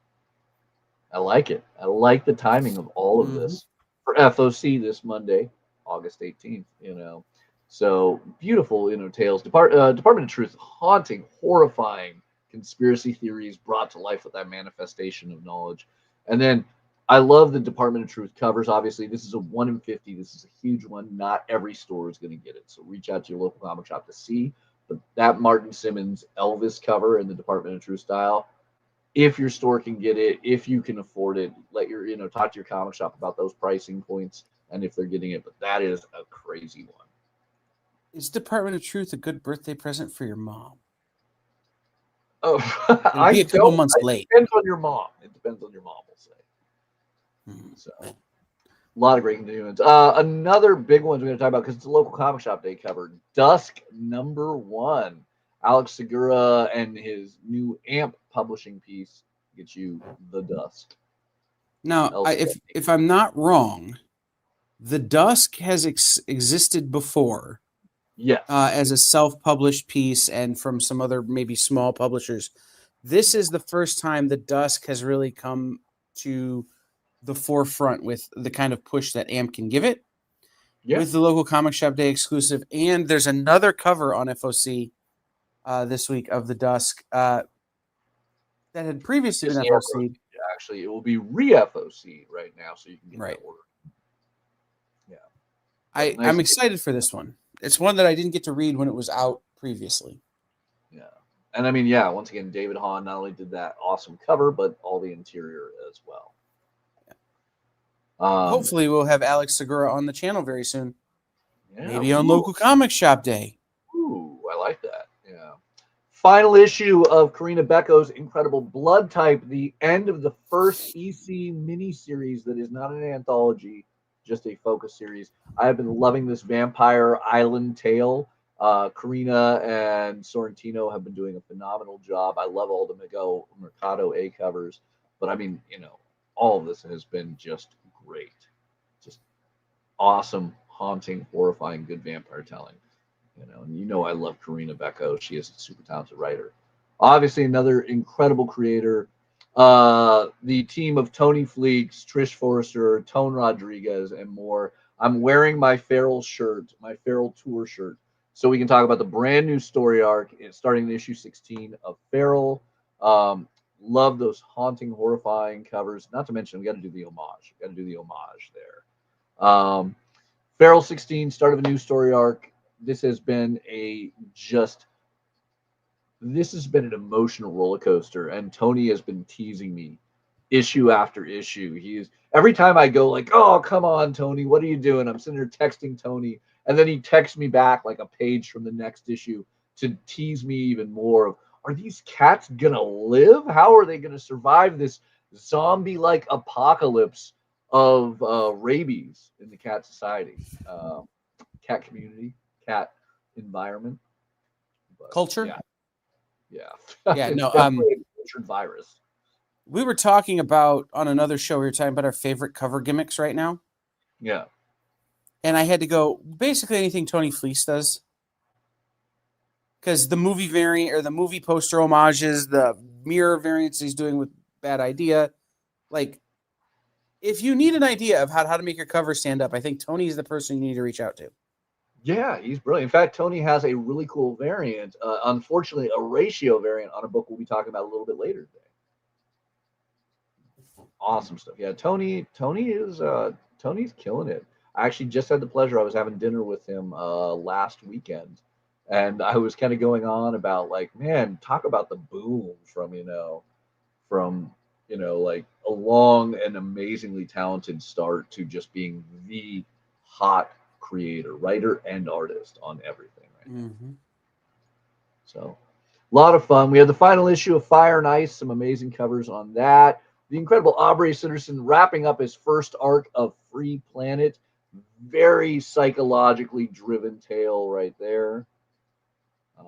A: I like it. I like the timing of all of this for FOC this Monday, August 18th. So beautiful, tales. Department of Truth, haunting, horrifying conspiracy theories brought to life with that manifestation of knowledge. And then I love the Department of Truth covers. Obviously, this is a 1 in 50. This is a huge one. Not every store is going to get it. So reach out to your local comic shop to see. But that Martin Simmons Elvis cover in the Department of Truth style, if your store can get it, if you can afford it, talk to your comic shop about those pricing points and if they're getting it. But that is a crazy one.
C: Is Department of Truth a good birthday present for your mom?
A: Oh,
C: It'll be a couple months late.
A: It depends on your mom. We'll say. So, a lot of great news. Another big one we're going to talk about because it's a local comic shop day cover. Dusk #1. Alex Segura and his new AMP publishing piece gets you the Dusk.
C: Now, if I'm not wrong, the Dusk has existed before.
A: Yes.
C: As a self-published piece and from some other maybe small publishers. This is the first time the Dusk has really come to the forefront with the kind of push that AMP can give it. With the local comic shop day exclusive. And there's another cover on FOC this week of the Dusk that had previously been FOC.
A: Actually, it will be re-FOC right now, so you can get that order. Yeah.
C: I'm excited for this one. It's one that I didn't get to read when it was out previously.
A: Yeah. And I mean, once again, David Hahn not only did that awesome cover, but all the interior as well.
C: Hopefully we'll have Alex Segura on the channel very soon.
A: Yeah,
C: maybe on local comic shop day.
A: Ooh, I like that. Yeah. Final issue of Karina Becko's incredible Blood Type, the end of the first EC miniseries that is not an anthology, just a focus series. I have been loving this Vampire Island tale. Karina and Sorrentino have been doing a phenomenal job. I love all the Mercado A covers, but I mean, all of this has been just great. Just awesome, haunting, horrifying, good vampire telling. And I love Karina Becko. She is a super talented writer. Obviously, another incredible creator. The team of Tony Fleeks, Trish Forrester, Tone Rodriguez, and more. I'm wearing my Feral shirt, my Feral Tour shirt, so we can talk about the brand new story arc starting in issue 16 of Feral. Love those haunting, horrifying covers. Not to mention, we got to do the homage. There. Feral 16, start of a new story arc. This has been an emotional roller coaster, and Tony has been teasing me issue after issue. Every time I go like, oh, come on, Tony, what are you doing? I'm sitting there texting Tony, and then he texts me back like a page from the next issue to tease me even more of, are these cats gonna live? How are they gonna survive this zombie-like apocalypse of rabies in the cat society, cat community, cat environment,
C: culture?
A: Yeah.
C: No.
A: Virus.
C: We were talking about on another show. We were talking about our favorite cover gimmicks right now.
A: Yeah.
C: And I had to go basically anything Tony Fleece does, because the movie variant or the movie poster homages, the mirror variants he's doing with Bad Idea, like if you need an idea of how to make your cover stand up, I think Tony is the person you need to reach out to.
A: Yeah, he's brilliant. In fact, Tony has a really cool variant. Unfortunately, a ratio variant on a book we'll be talking about a little bit later today. Awesome stuff. Yeah, Tony's killing it. I actually just had the pleasure. I was having dinner with him last weekend, and I was kind of going on about like, man, talk about the boom from like a long and amazingly talented start to just being the hot creator, writer, and artist on everything right now.
C: Mm-hmm.
A: So a lot of fun. We had the final issue of Fire and Ice, some amazing covers on that. The incredible Aubrey Sitterson wrapping up his first arc of Free Planet. Very psychologically driven tale right there. A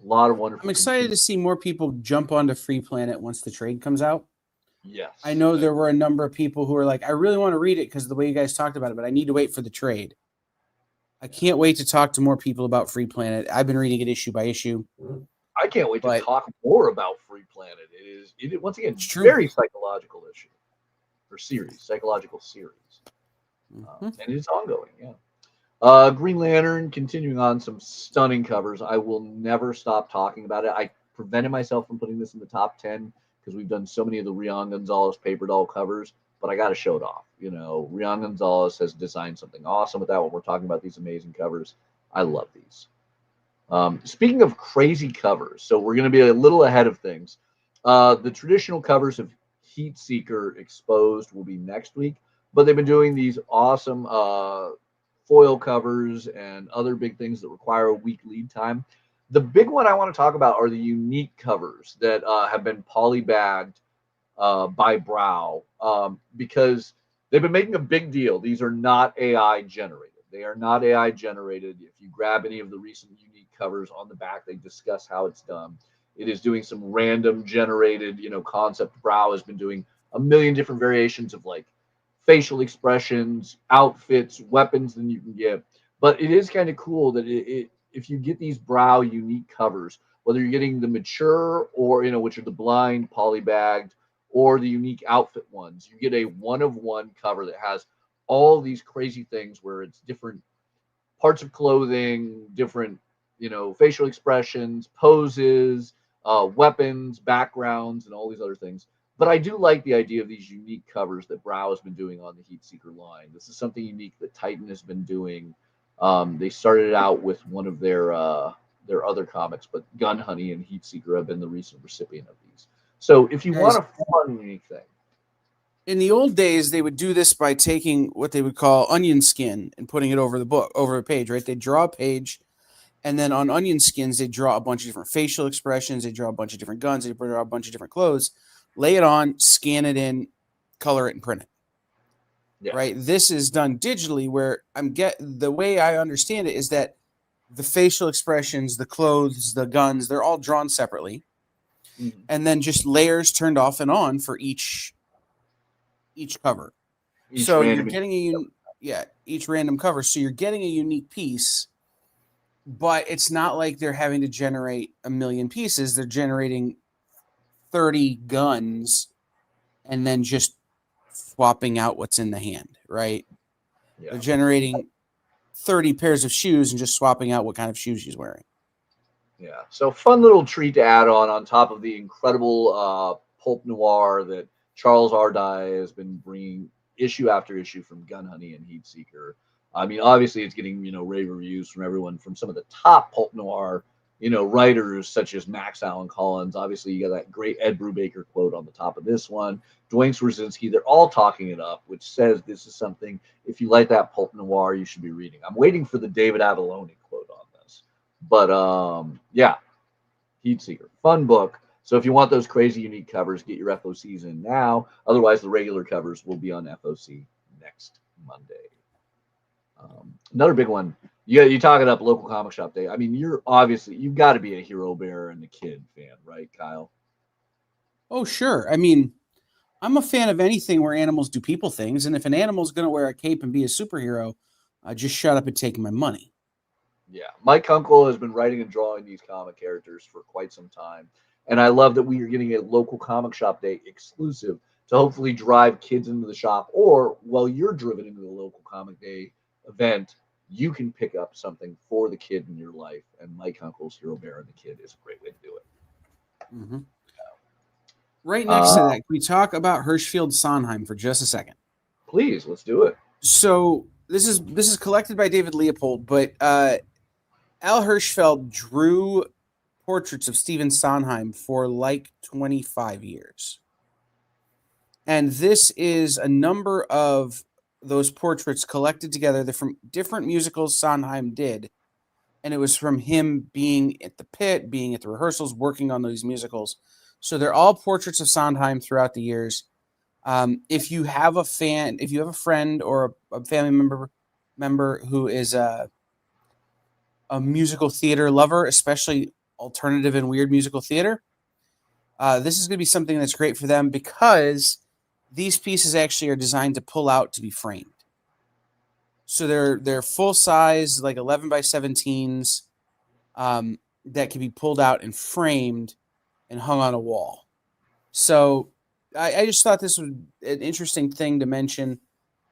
A: lot of wonderful.
C: I'm excited to see more people jump onto Free Planet once the trade comes out.
A: Yes.
C: I know there were a number of people who were like, I really want to read it because of the way you guys talked about it, but I need to wait for the trade. I can't wait to talk to more people about Free Planet. I've been reading it issue by issue.
A: I can't wait to talk more about Free Planet. It is once again very psychological issue or series, psychological series, and it's ongoing. Yeah. Green Lantern continuing on some stunning covers. I will never stop talking about it. I prevented myself from putting this in the top 10 because we've done so many of the Rian Gonzalez paper doll covers, but I got to show it off. Rian Gonzalez has designed something awesome with that when we're talking about these amazing covers. I love these. Speaking of crazy covers, so we're going to be a little ahead of things. The traditional covers of Heat Seeker Exposed will be next week, but they've been doing these awesome foil covers and other big things that require a week lead time. The big one I want to talk about are the unique covers that have been polybagged by Brow because they've been making a big deal. These are not AI generated. They are not AI generated. If you grab any of the recent unique covers on the back, they discuss how it's done. It is doing some random generated, concept. Brow has been doing a million different variations of like facial expressions, outfits, weapons than you can get. But it is kind of cool that if you get these Brow unique covers, whether you're getting the mature or which are the blind polybagged or the unique outfit ones, you get a one of one cover that has all these crazy things where it's different parts of clothing, different facial expressions, poses, weapons, backgrounds, and all these other things. But I do like the idea of these unique covers that Brow has been doing on the Heat Seeker line. This is something unique that Titan has been doing. They started out with one of their other comics, but Gun Honey and Heat Seeker have been the recent recipient of these. So if you want a fun, unique thing.
C: In the old days, they would do this by taking what they would call onion skin and putting it over the book, over a page, right? They'd draw a page, and then on onion skins, they'd draw a bunch of different facial expressions, they'd draw a bunch of different guns, they'd draw a bunch of different clothes, lay it on, scan it in, color it, and print it. Yeah. Right? This is done digitally where the way I understand it is that the facial expressions, the clothes, the guns, they're all drawn separately. Mm-hmm. And then just layers turned off and on for each cover. So you're getting each random cover. So you're getting a unique piece, but it's not like they're having to generate a million pieces. They're generating 30 guns and then just swapping out what's in the hand, right? Yeah. They're generating 30 pairs of shoes and just swapping out what kind of shoes she's wearing.
A: Yeah. So fun little treat to add on top of the incredible pulp noir that Charles Ardai has been bringing issue after issue from Gun Honey and Heat Seeker. I mean, obviously it's getting, rave reviews from everyone, from some of the top pulp noir, writers such as Max Allan Collins. Obviously you got that great Ed Brubaker quote on the top of this one. Dwayne Swarzynski, they're all talking it up, which says this is something, if you like that pulp noir, you should be reading. I'm waiting for the David Avalone quote on this. But yeah, Heat Seeker, fun book. So if you want those crazy unique covers, get your FOCs in now. Otherwise, the regular covers will be on FOC next Monday. Another big one. You talk it up, local comic shop day. I mean, you've got to be a Hero Bear and the Kid fan, right, Kyle?
C: Oh, sure. I mean, I'm a fan of anything where animals do people things. And if an animal's going to wear a cape and be a superhero, just shut up and take my money.
A: Yeah. Mike Kunkel has been writing and drawing these comic characters for quite some time. And I love that we are getting a local comic shop day exclusive to hopefully drive kids into the shop, or while you're driven into the local comic day event, you can pick up something for the kid in your life. And Mike Kunkel's Hero Bear and the Kid is a great way to do it.
C: Mm-hmm. Right next to that, can we talk about Hirschfeld Sondheim for just a second?
A: Please, let's do it.
C: So this is collected by David Leopold, but Al Hirschfeld drew portraits of Stephen Sondheim for like 25 years. And this is a number of those portraits collected together. They're from different musicals Sondheim did. And it was from him being at the pit, being at the rehearsals, working on these musicals. So they're all portraits of Sondheim throughout the years. If you have a friend or a family member who is a musical theater lover, especially alternative and weird musical theater, this is going to be something that's great for them because these pieces actually are designed to pull out to be framed. So they're full size, like 11 by 17s, that can be pulled out and framed and hung on a wall. So I just thought this was an interesting thing to mention,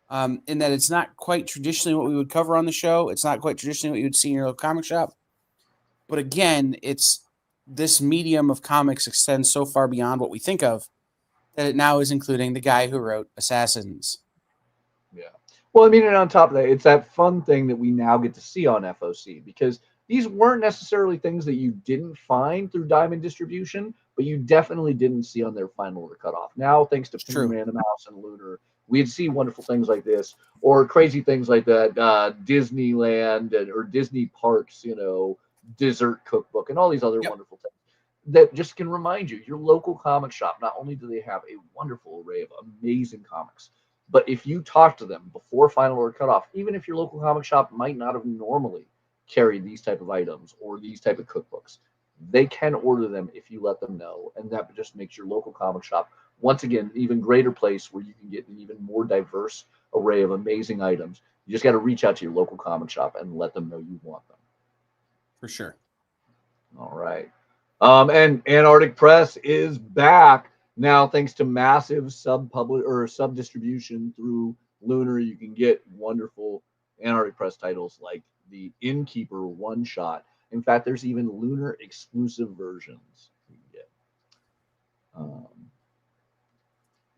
C: in that it's not quite traditionally what we would cover on the show. It's not quite traditionally what you would see in your local comic shop. But again, it's this medium of comics extends so far beyond what we think of that it now is including the guy who wrote Assassins.
A: Yeah. Well, I mean, and on top of that, it's that fun thing that we now get to see on FOC, because these weren't necessarily things that you didn't find through Diamond Distribution, but you definitely didn't see on their Final Order Cutoff. Now, thanks to Penguin Random House and Lunar, we'd see wonderful things like this, or crazy things like that Disneyland or Disney Parks, dessert cookbook, and all these other wonderful things that just can remind you, your local comic shop, not only do they have a wonderful array of amazing comics, but if you talk to them before Final Order Cutoff, even if your local comic shop might not have normally carried these type of items or these type of cookbooks, they can order them if you let them know. And that just makes your local comic shop, once again, an even greater place where you can get an even more diverse array of amazing items. You just got to reach out to your local comic shop and let them know you want them.
C: For sure.
A: All right. And Antarctic Press is back now, thanks to massive sub distribution through Lunar. You can get wonderful Antarctic Press titles like the Innkeeper one shot. In fact, there's even Lunar exclusive versions you can get.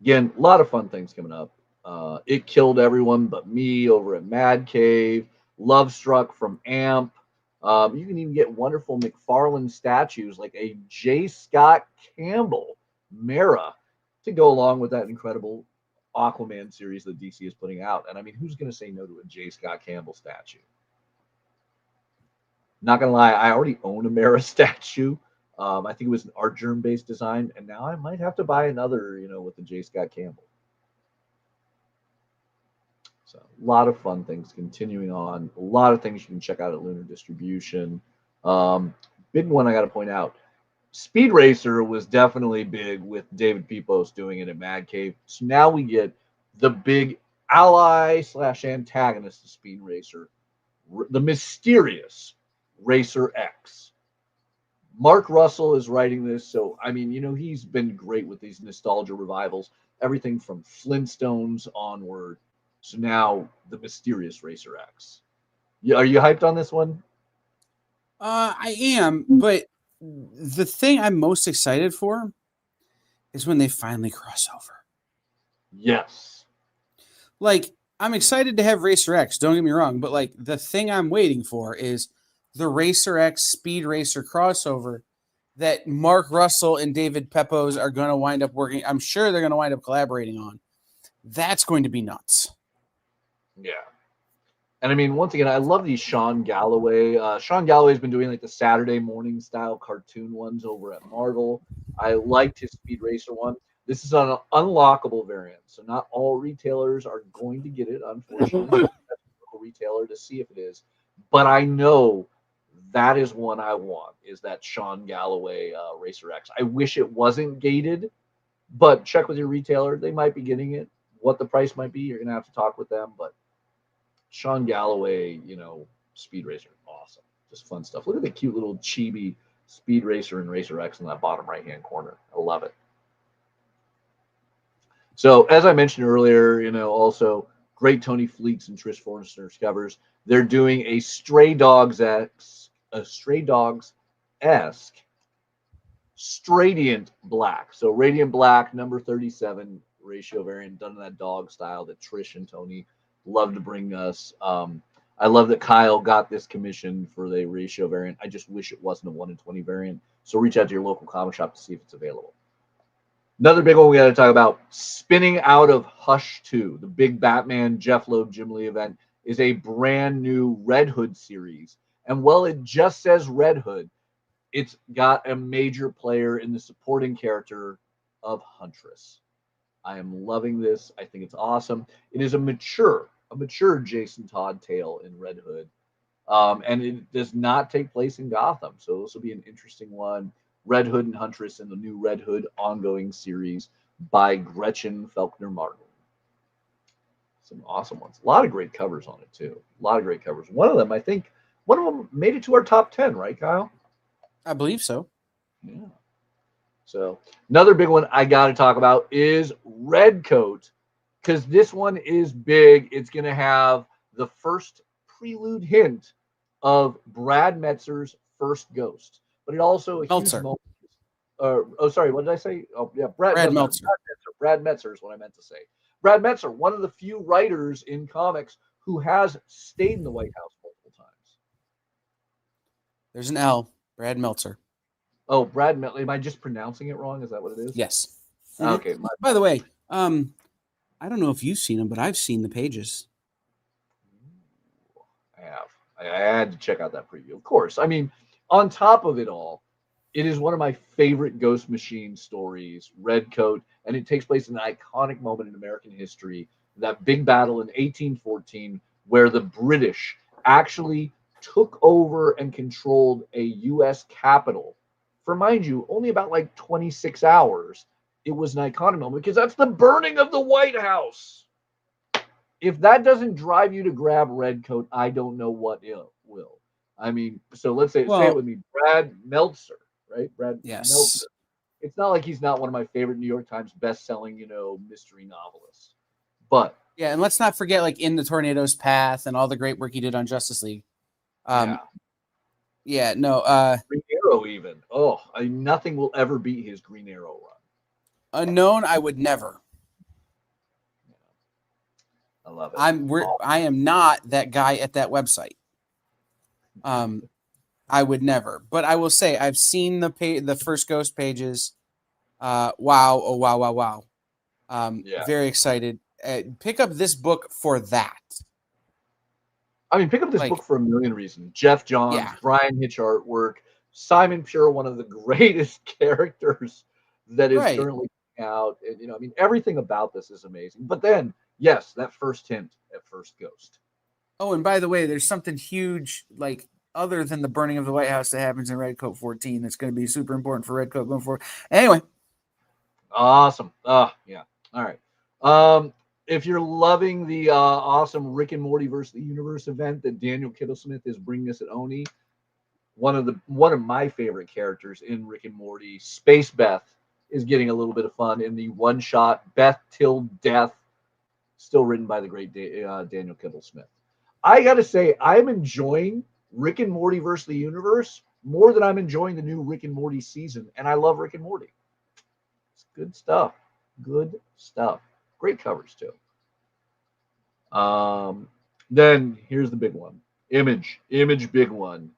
A: Again, a lot of fun things coming up. It Killed Everyone But Me over at Mad Cave. Love Struck from AMP. You can even get wonderful McFarlane statues like a J. Scott Campbell Mara to go along with that incredible Aquaman series that DC is putting out. And I mean, who's going to say no to a J. Scott Campbell statue? Not going to lie, I already own a Mara statue. I think it was an art germ based design, and now I might have to buy another, with the J. Scott Campbell. So a lot of fun things continuing on. A lot of things you can check out at Lunar Distribution. Big one I got to point out. Speed Racer was definitely big with David Pepos doing it at Mad Cave. So now we get the big ally / antagonist of Speed Racer, the mysterious Racer X. Mark Russell is writing this. So, I mean, he's been great with these nostalgia revivals, everything from Flintstones onward. So now the mysterious Racer X. Are you hyped on this one?
C: I am, but the thing I'm most excited for is when they finally cross over.
A: Yes.
C: Like, I'm excited to have Racer X, don't get me wrong, but like the thing I'm waiting for is the Racer X Speed Racer crossover that Mark Russell and David Pepos are going to wind up working. I'm sure they're going to wind up collaborating on. That's going to be nuts.
A: Yeah. And I mean, once again, I love these Sean Galloway. Sean Galloway's been doing like the Saturday morning style cartoon ones over at Marvel. I liked his Speed Racer one. This is an unlockable variant, so not all retailers are going to get it, unfortunately. That's a retailer to see if it is. But I know that is one I want, is that Sean Galloway Racer X. I wish it wasn't gated, but check with your retailer. They might be getting it. What the price might be, you're going to have to talk with them, but Sean Galloway, Speed Racer, awesome. Just fun stuff. Look at the cute little chibi Speed Racer and Racer X in that bottom right-hand corner. I love it. So, as I mentioned earlier, also great Tony Fleets and Trish Forrester covers. They're doing a Stray Dogs-esque Radiant Black. So Radiant Black, number 37 ratio variant, done in that dog style that Trish and Tony love to bring us. I love that Kyle got this commission for the ratio variant. I just wish it wasn't a 1 in 20 variant. So reach out to your local comic shop to see if it's available. Another big one we got to talk about, spinning out of Hush 2, the big Batman Jeff Loeb Jim Lee event, is a brand new Red Hood series. And while it just says Red Hood, it's got a major player in the supporting character of Huntress. I am loving this. I think it's awesome. It is a mature Jason Todd tale in Red Hood. And it does not take place in Gotham. So this will be an interesting one. Red Hood and Huntress in the new Red Hood ongoing series by Gretchen Felkner Martin. Some awesome ones. A lot of great covers on it, too. A lot of great covers. One of them made it to our top 10, right, Kyle?
C: I believe so.
A: Yeah. So another big one I got to talk about is Red Coat, because this one is big. It's going to have the first prelude hint of Brad Metzer's first Ghost, but it also a
C: Meltzer.
A: huge moment. Sorry, what did I say? Oh, yeah, Brad Meltzer. Brad Metzer is what I meant to say. Brad Metzer, one of the few writers in comics who has stayed in the White House multiple times.
C: There's an L. Brad Meltzer.
A: Oh, Brad Meltzer. Am I just pronouncing it wrong? Is that what it is?
C: Yes.
A: Okay.
C: By the way, I don't know if you've seen them, but I've seen the pages.
A: I have. I had to check out that preview. Of course. I mean, on top of it all, it is one of my favorite Ghost Machine stories, Red Coat, and it takes place in an iconic moment in American history, that big battle in 1814, where the British actually took over and controlled a U.S. capital for, mind you, only about like 26 hours. It was an iconic moment because that's the burning of the White House. If that doesn't drive you to grab Red Coat, I don't know what will. I mean, so let's say it with me, Brad Meltzer, right? Brad Meltzer. It's not like he's not one of my favorite New York Times best-selling, mystery novelists. But
C: yeah, and let's not forget like In the Tornado's Path and all the great work he did on Justice League.
A: Green Arrow even. Nothing will ever beat his Green Arrow run.
C: Unknown, I would never.
A: I love it.
C: I am not that guy at that website. I would never, but I will say I've seen the first Ghost pages. Wow. Very excited. Pick up this book for that.
A: I mean, pick up this book for a million reasons. Jeff Johns, Brian Hitch artwork, Simon Pure, one of the greatest characters that is currently out. And, everything about this is amazing. But then, yes, that first hint at first Ghost.
C: Oh, and by the way, there's something huge, like other than the burning of the White House that happens in Red Coat 14 that's going to be super important for Red Coat going forward. Anyway.
A: Awesome. Yeah. All right. If you're loving the awesome Rick and Morty versus the Universe event that Daniel Kittlesmith is bringing us at Oni, one of my favorite characters in Rick and Morty, Space Beth, is getting a little bit of fun in the one-shot Beth Till Death, still written by the great Daniel Kittlesmith. I got to say, I'm enjoying Rick and Morty versus the Universe more than I'm enjoying the new Rick and Morty season, and I love Rick and Morty. It's good stuff. Good stuff. Great covers, too. Then here's the big one. Image, big one.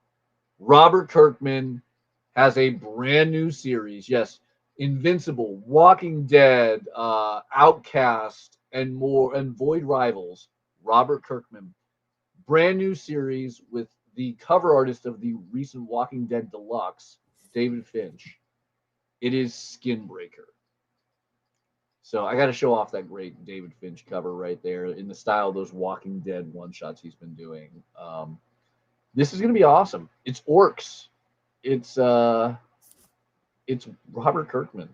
A: Robert Kirkman has a brand new series. Yes, Invincible, Walking Dead, Outcast, and more, and Void Rivals. Robert Kirkman. Brand new series with the cover artist of the recent Walking Dead Deluxe, David Finch. It is Skinbreaker. So I got to show off that great David Finch cover right there in the style of those Walking Dead one-shots he's been doing. This is going to be awesome. It's orcs. It's Robert Kirkman.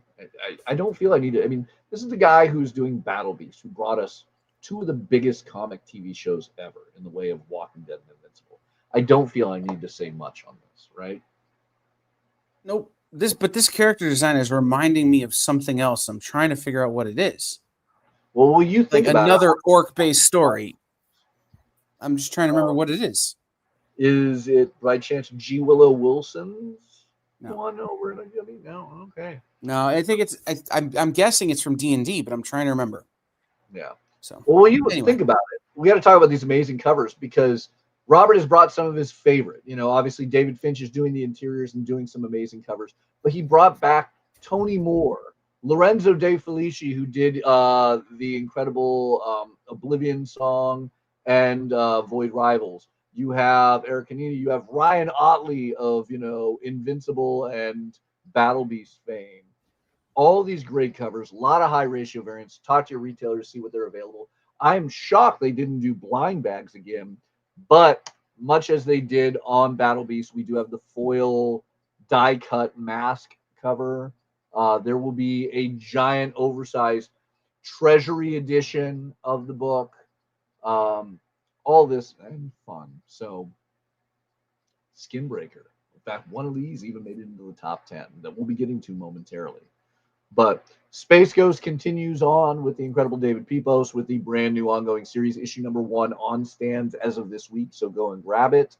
A: I don't feel I need to. I mean, this is the guy who's doing Battle Beast, who brought us two of the biggest comic TV shows ever in the way of Walking Dead and Invincible. I don't feel I need to say much on this, right?
C: Nope. This character design is reminding me of something else. I'm trying to figure out what it is.
A: Well, will you think
C: like
A: about
C: another orc-based story. I'm just trying to remember what it is.
A: Is it by chance G. Willow Wilson's
C: No.
A: one over in Gummy? No, okay.
C: No, I think it's. I'm guessing it's from D&D, but I'm trying to remember.
A: Yeah.
C: So,
A: well, you
C: anyway.
A: think about it. We got to talk about these amazing covers because Robert has brought some of his favorite. Obviously David Finch is doing the interiors and doing some amazing covers, but he brought back Tony Moore, Lorenzo De Felici, who did the incredible Oblivion song and Void Rivals. You have Eric Hanina. You have Ryan Otley of Invincible and Battle Beast fame. All these great covers, a lot of high ratio variants. Talk to your retailers, see what they're available. I'm shocked they didn't do blind bags again, but much as they did on Battle Beast, we do have the foil die cut mask cover. There will be a giant oversized treasury edition of the book. All this and fun. So Skinbreaker. In fact, one of these even made it into the top 10 that we'll be getting to momentarily. But Space Ghost continues on with the incredible David Pepos with the brand new ongoing series, issue number 1 on stands as of this week. So go and grab it.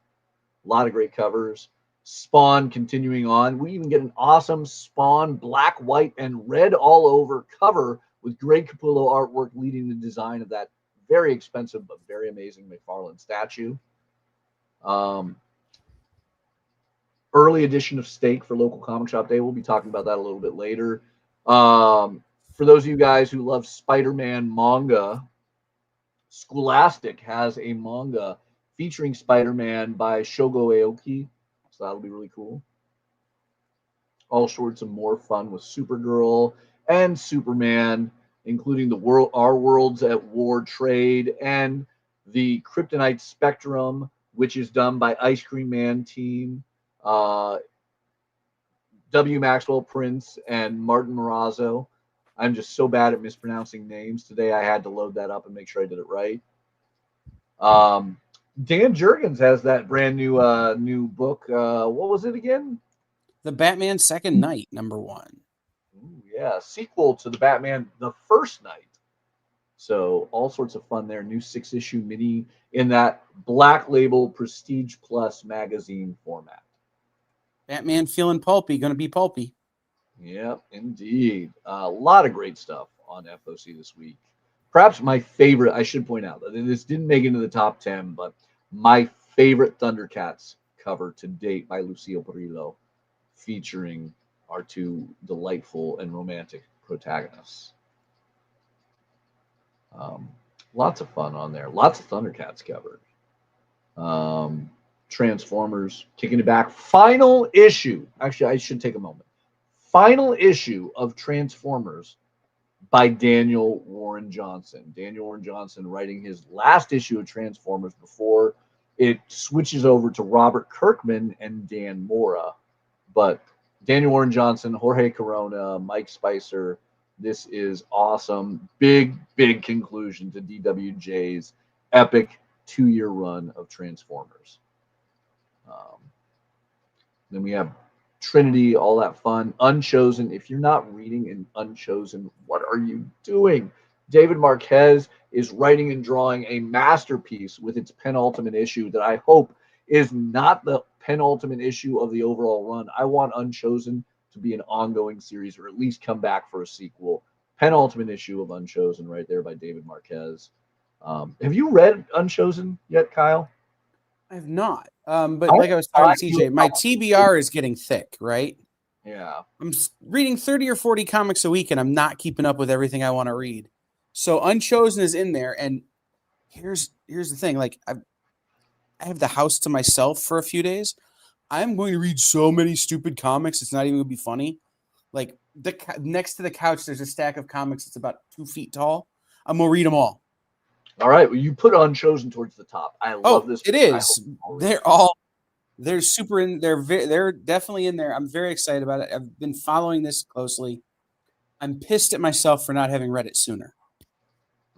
A: A lot of great covers. Spawn continuing on. We even get an awesome Spawn black, white, and red all over cover with Greg Capullo artwork leading the design of that very expensive but very amazing McFarlane statue. Early edition of Stake for local comic shop day. We'll be talking about that a little bit later. For those of you guys who love Spider-Man manga, Scholastic has a manga featuring Spider-Man by Shogo Aoki. So that'll be really cool. All sorts of more fun with Supergirl and Superman, including Our Worlds at War trade and the Kryptonite Spectrum, which is done by Ice Cream Man team. W. Maxwell Prince and Martin Morazzo. I'm just so bad at mispronouncing names. Today I had to load that up and make sure I did it right. Dan Jurgens has that brand new book. What was it again?
C: The Batman Second Night, #1.
A: Ooh, yeah, sequel to the Batman The First Night. So all sorts of fun there. New 6-issue mini in that black label Prestige Plus magazine format.
C: Batman feeling pulpy, going to be pulpy.
A: Yep, indeed. A lot of great stuff on FOC this week. Perhaps my favorite, I should point out, that this didn't make it into the top 10, but my favorite Thundercats cover to date by Lucio Perillo, featuring our two delightful and romantic protagonists. Lots of fun on there. Lots of Thundercats covered. Transformers kicking it back. Final issue. Actually, I should take a moment. Final issue of Transformers by Daniel Warren Johnson. Daniel Warren Johnson writing his last issue of Transformers before it switches over to Robert Kirkman and Dan Mora. But Daniel Warren Johnson, Jorge Corona, Mike Spicer. This is awesome. Big conclusion to DWJ's epic 2-year run of Transformers. Then we have Trinity, all that fun. Unchosen. If you're not reading in Unchosen, what are you doing? David Marquez is writing and drawing a masterpiece with its penultimate issue that I hope is not the penultimate issue of the overall run. I want Unchosen to be an ongoing series or at least come back for a sequel. Penultimate issue of Unchosen right there by David Marquez. Have you read Unchosen yet, Kyle?
C: I have not. But like I was talking to TJ, my TBR is getting thick, right?
A: Yeah.
C: I'm reading 30 or 40 comics a week, and I'm not keeping up with everything I want to read. So Unchosen is in there, and here's the thing. Like, I have the house to myself for a few days. I'm going to read so many stupid comics, it's not even going to be funny. Like, next to the couch, there's a stack of comics that's about 2 feet tall. I'm going to read them all.
A: All right. Well, you put Unchosen towards the top. I love this.
C: It is. They're super in. They're definitely in there. I'm very excited about it. I've been following this closely. I'm pissed at myself for not having read it sooner.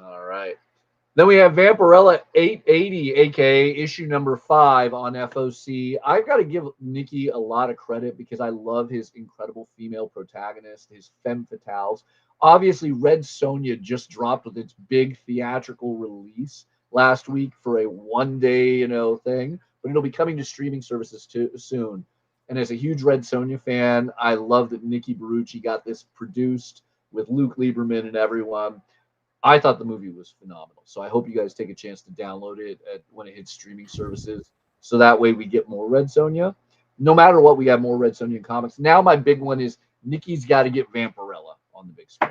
A: All right. Then we have Vampirella 880, aka issue number 5 on FOC. I've got to give Nikki a lot of credit because I love his incredible female protagonist, his femme fatales. Obviously, Red Sonja just dropped with its big theatrical release last week for a one-day, thing, but it'll be coming to streaming services too soon. And as a huge Red Sonja fan, I love that Nikki Barucci got this produced with Luke Lieberman and everyone. I thought the movie was phenomenal. So I hope you guys take a chance to download it when it hits streaming services. So that way we get more Red Sonja. No matter what, we have more Red Sonja in comics. Now my big one is Nikki's got to get Vampirella on the big screen.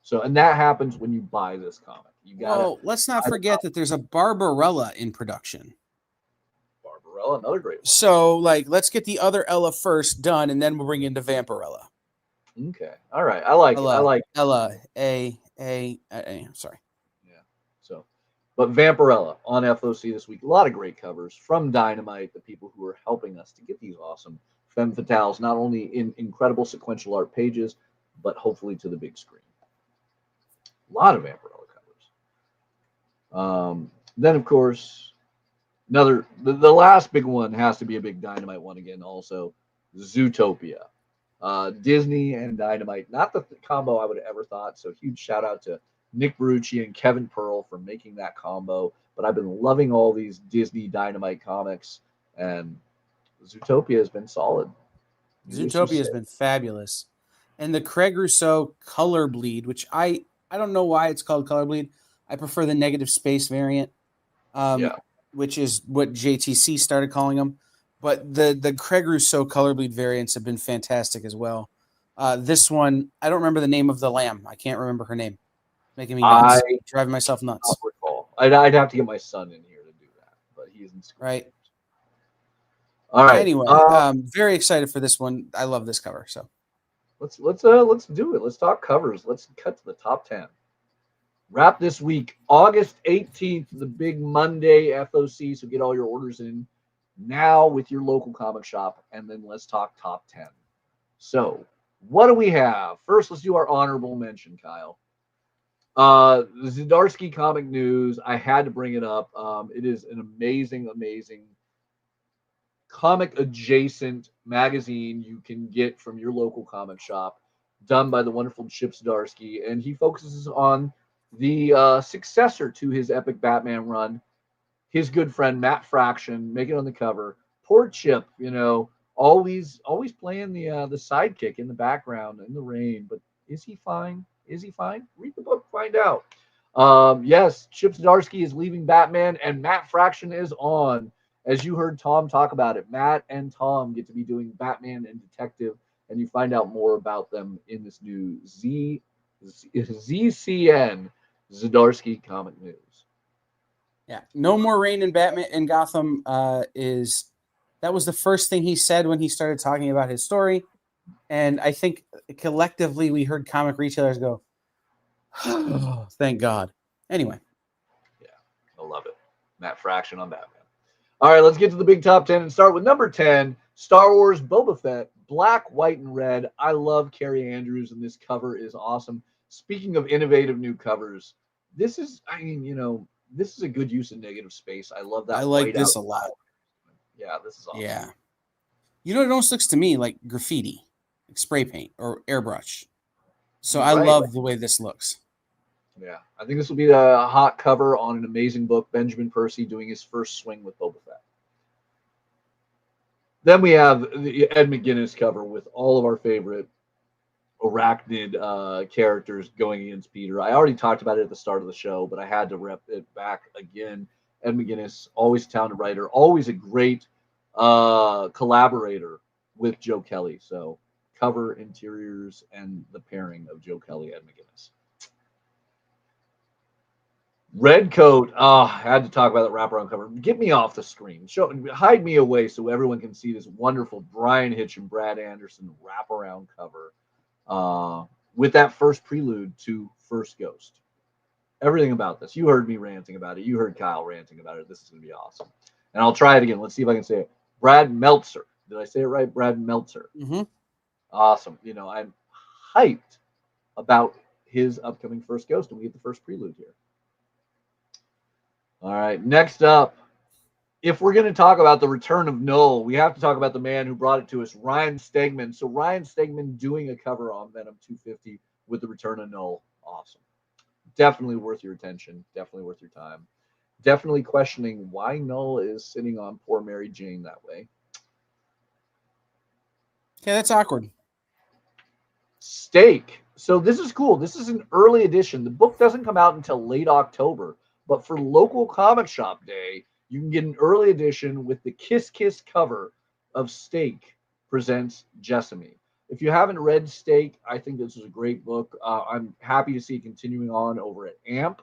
A: So and that happens when you buy this comic.
C: Well, let's not forget that there's a Barbarella in production.
A: Barbarella, another great one.
C: So, let's get the other Ella first done, and then we'll bring into Vampirella.
A: Okay. All right. I like
C: Ella. Sorry.
A: Yeah. So, but Vampirella on FOC this week. A lot of great covers from Dynamite, the people who are helping us to get these awesome femme fatales, not only in incredible sequential art pages, but hopefully to the big screen. A lot of Vampirella covers. Then, of course, the last big one has to be a big Dynamite one again. Also, Zootopia. Disney and Dynamite, not the combo I would have ever thought. So huge shout out to Nick Barucci and Kevin Pearl for making that combo. But I've been loving all these Disney Dynamite comics, and Zootopia has been solid.
C: Zootopia has been fabulous. And the Craig Rousseau Color Bleed, which I don't know why it's called Color Bleed. I prefer the negative space variant, which is what JTC started calling them. But the Craig Rousseau Color Bleed variants have been fantastic as well. This one, I don't remember the name of the lamb. I can't remember her name. Making me nuts. Driving myself nuts.
A: I'd have to get my son in here to do that, but he's in school.
C: Right.
A: All right.
C: Anyway, very excited for this one. I love this cover. So
A: let's do it. Let's talk covers. Let's cut to the top 10. Wrap this week, August 18th, the big Monday FOC. So get all your orders in now with your local comic shop, and then let's talk top 10. So what do we have? First, let's do our honorable mention, Kyle. The Zdarsky Comic News. I had to bring it up. It is an amazing, amazing comic adjacent magazine you can get from your local comic shop, done by the wonderful Chip Zdarsky, and he focuses on the successor to his epic Batman run, his good friend Matt Fraction, make it on the cover. Poor Chip, always playing the sidekick in the background in the rain. But is he fine? Is he fine? Read the book, find out. Yes, Chip Zdarsky is leaving Batman, and Matt Fraction is on. As you heard Tom talk about it, Matt and Tom get to be doing Batman and Detective, and you find out more about them in this new ZCN Zdarsky Comic News.
C: Yeah, no more rain in Batman in Gotham that was the first thing he said when he started talking about his story. And I think collectively we heard comic retailers go, oh, thank God. Anyway.
A: Yeah, I love it. Matt Fraction on Batman. All right, let's get to the big top 10 and start with number 10, Star Wars Boba Fett, black, white, and red. I love Carrie Andrews, and this cover is awesome. Speaking of innovative new covers, this is a good use of negative space. I love that.
C: I like this a lot.
A: Yeah, this is awesome.
C: Yeah. It almost looks to me like graffiti, like spray paint or airbrush. So I love the way this looks.
A: Yeah, I think this will be a hot cover on an amazing book. Benjamin Percy doing his first swing with Boba Fett. Then we have the Ed McGuinness cover with all of our favorite arachnid characters going against Peter. I already talked about it at the start of the show, but I had to rep it back again. Ed McGuinness, always a talented writer, always a great collaborator with Joe Kelly. So cover, interiors, and the pairing of Joe Kelly, Ed McGuinness. Red coat. I had to talk about that wraparound cover. Get me off the screen. Hide me away so everyone can see this wonderful Brian Hitch and Brad Anderson wraparound cover with that first prelude to First Ghost. Everything about this. You heard me ranting about it. You heard Kyle ranting about it. This is going to be awesome. And I'll try it again. Let's see if I can say it. Brad Meltzer. Did I say it right? Brad Meltzer.
C: Mm-hmm.
A: Awesome. I'm hyped about his upcoming First Ghost, and we get the first prelude here. All right, next up, if we're going to talk about the return of Null, we have to talk about the man who brought it to us, Ryan Stegman. So Ryan Stegman doing a cover on Venom 250 with the return of Null. Awesome. Definitely worth your attention. Definitely worth your time. Definitely questioning why Null is sitting on poor Mary Jane that way.
C: Yeah, that's awkward.
A: Steak. So this is cool. This is an early edition. The book doesn't come out until late October, but for local comic shop day, you can get an early edition with the Kiss Kiss cover of Steak presents Jessamy. If you haven't read Steak, I think this is a great book. I'm happy to see it continuing on over at AMP,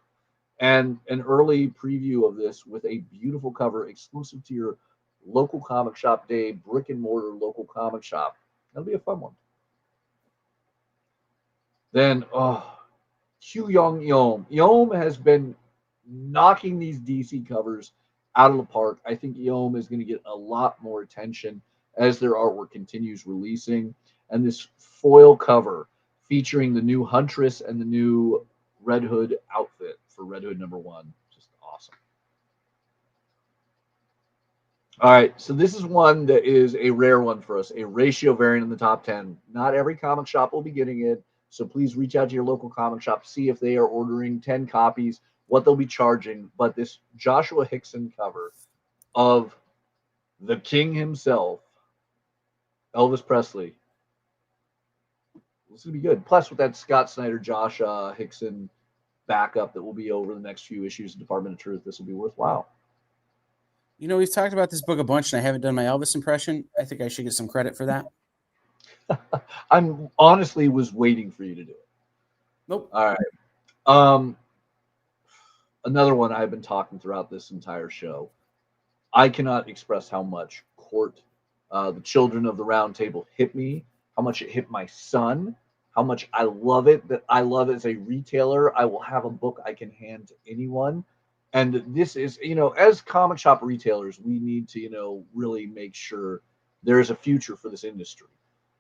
A: and an early preview of this with a beautiful cover exclusive to your local comic shop day, brick and mortar local comic shop. That'll be a fun one. Then, Hugh Young Yom. Yom has been knocking these DC covers out of the park. I think Yom is going to get a lot more attention as their artwork continues releasing. And this foil cover featuring the new Huntress and the new Red Hood outfit for Red Hood #1. Just awesome. All right, so this is one that is a rare one for us, a ratio variant in the top 10. Not every comic shop will be getting it, so please reach out to your local comic shop, see if they are ordering 10 copies, what they'll be charging. But this Joshua Hickson cover of the king himself, Elvis Presley, this is going to be good. Plus, with that Scott Snyder, Josh Hickson backup that will be over the next few issues of Department of Truth, this will be worthwhile.
C: You know, we've talked about this book a bunch, and I haven't done my Elvis impression. I think I should get some credit for that.
A: I'm honestly was waiting for you to do it.
C: Nope.
A: All right. Another one I've been talking throughout this entire show. I cannot express how much C.O.R.T, the Children of the Round Table, hit me, how much it hit my son, how much I love it, that I love it as a retailer. I will have a book I can hand to anyone. And this is, as comic shop retailers, we need to, really make sure there is a future for this industry.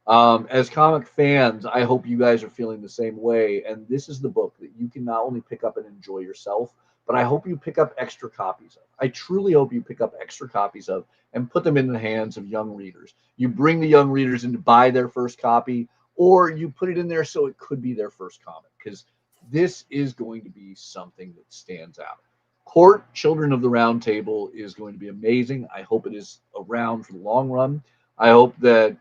A: As comic fans, I hope you guys are feeling the same way. And this is the book that you can not only pick up and enjoy yourself, but I hope you pick up extra copies of. I truly hope you pick up extra copies of and put them in the hands of young readers. You bring the young readers in to buy their first copy, or you put it in there so it could be their first comic, because this is going to be something that stands out. C.O.R.T, Children of the Round Table, is going to be amazing. I hope it is around for the long run. I hope that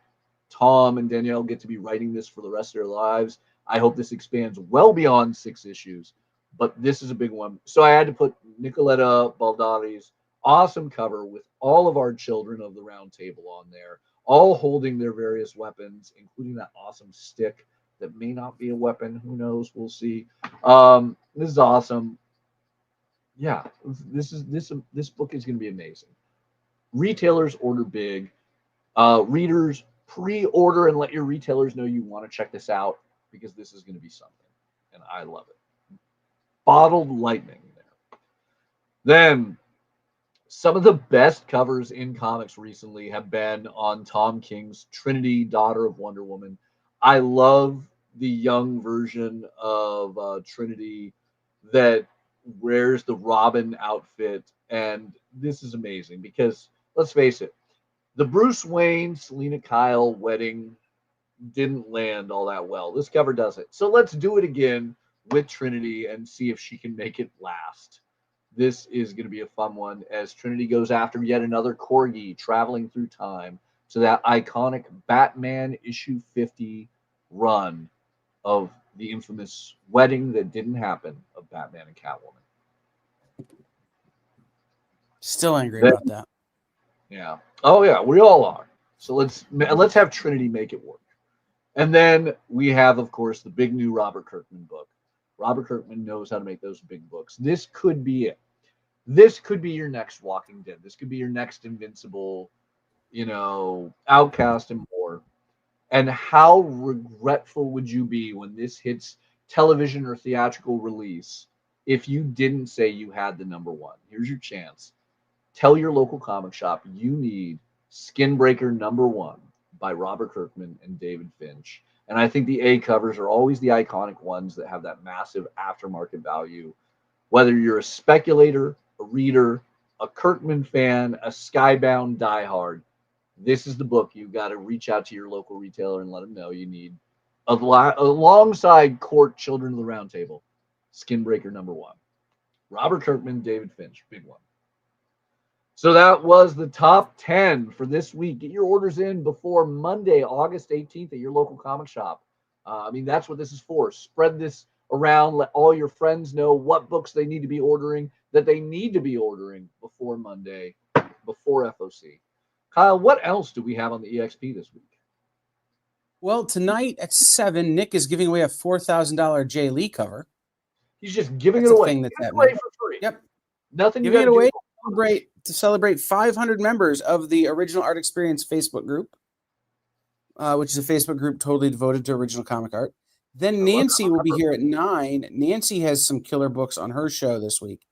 A: Tom and Danielle get to be writing this for the rest of their lives. I hope this expands well beyond 6 issues, but this is a big one. So I had to put Nicoletta Baldotti's awesome cover with all of our Children of the Round Table on there, all holding their various weapons, including that awesome stick that may not be a weapon. Who knows? We'll see. This is awesome. Yeah, this book is going to be amazing. Retailers order big. Readers pre-order and let your retailers know you want to check this out, because this is going to be something, and I love it. Bottled Lightning there. Then some of the best covers in comics recently have been on Tom King's Trinity, Daughter of Wonder Woman. I love the young version of Trinity that wears the Robin outfit, and this is amazing because, let's face it, the Bruce Wayne, Selena Kyle wedding didn't land all that well. This cover does it. So let's do it again with Trinity and see if she can make it last. This is going to be a fun one as Trinity goes after yet another corgi traveling through time to that iconic Batman issue 50 run of the infamous wedding that didn't happen of Batman and Catwoman.
C: Still angry about that.
A: Yeah. Oh yeah, we all are. So let's have Trinity make it work. And then we have, of course, the big new Robert Kirkman book. Robert Kirkman knows how to make those big books. This could be it. This could be your next Walking Dead. This could be your next Invincible, Outcast and more. And how regretful would you be when this hits television or theatrical release if you didn't say you had the #1? Here's your chance. Tell your local comic shop you need Skinbreaker #1 by Robert Kirkman and David Finch. And I think the A covers are always the iconic ones that have that massive aftermarket value. Whether you're a speculator, a reader, a Kirkman fan, a Skybound diehard, this is the book. You've got to reach out to your local retailer and let them know you need alongside C.O.R.T. Children of the Round Table, Skinbreaker #1. Robert Kirkman, David Finch, big one. So that was the top 10 for this week. Get your orders in before Monday, August 18th at your local comic shop. I mean, that's what this is for. Spread this around. Let all your friends know what books they need to be ordering, that they need to be ordering before Monday, before FOC. Kyle, what else do we have on the EXP this week?
C: Well, tonight at 7, Nick is giving away a $4,000 Jay Lee cover.
A: He's just giving
C: That's
A: it
C: a
A: away.
C: thing that's
A: Give it away for free.
C: Yep.
A: Nothing
C: Giving it away
A: do.
C: to celebrate 500 members of the Original Art Experience Facebook group, which is a Facebook group totally devoted to original comic art. Then Nancy will be here at 9. Nancy has some killer books on her show this week,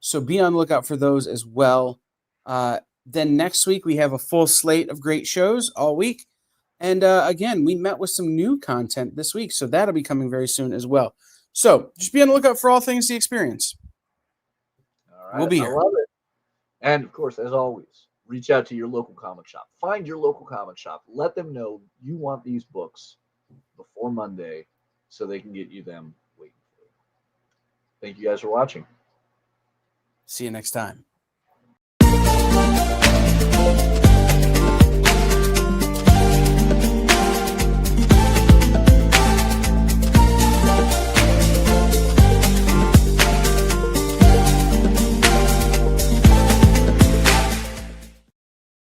C: so be on the lookout for those as well. Then next week, we have a full slate of great shows all week. And again, we met with some new content this week, so that'll be coming very soon as well. So just be on the lookout for all things The Experience.
A: All right,
C: we'll be here.
A: I love it. And of course, as always, reach out to your local comic shop. Find your local comic shop. Let them know you want these books before Monday so they can get you them waiting for you. Thank you guys for watching.
C: See you next time.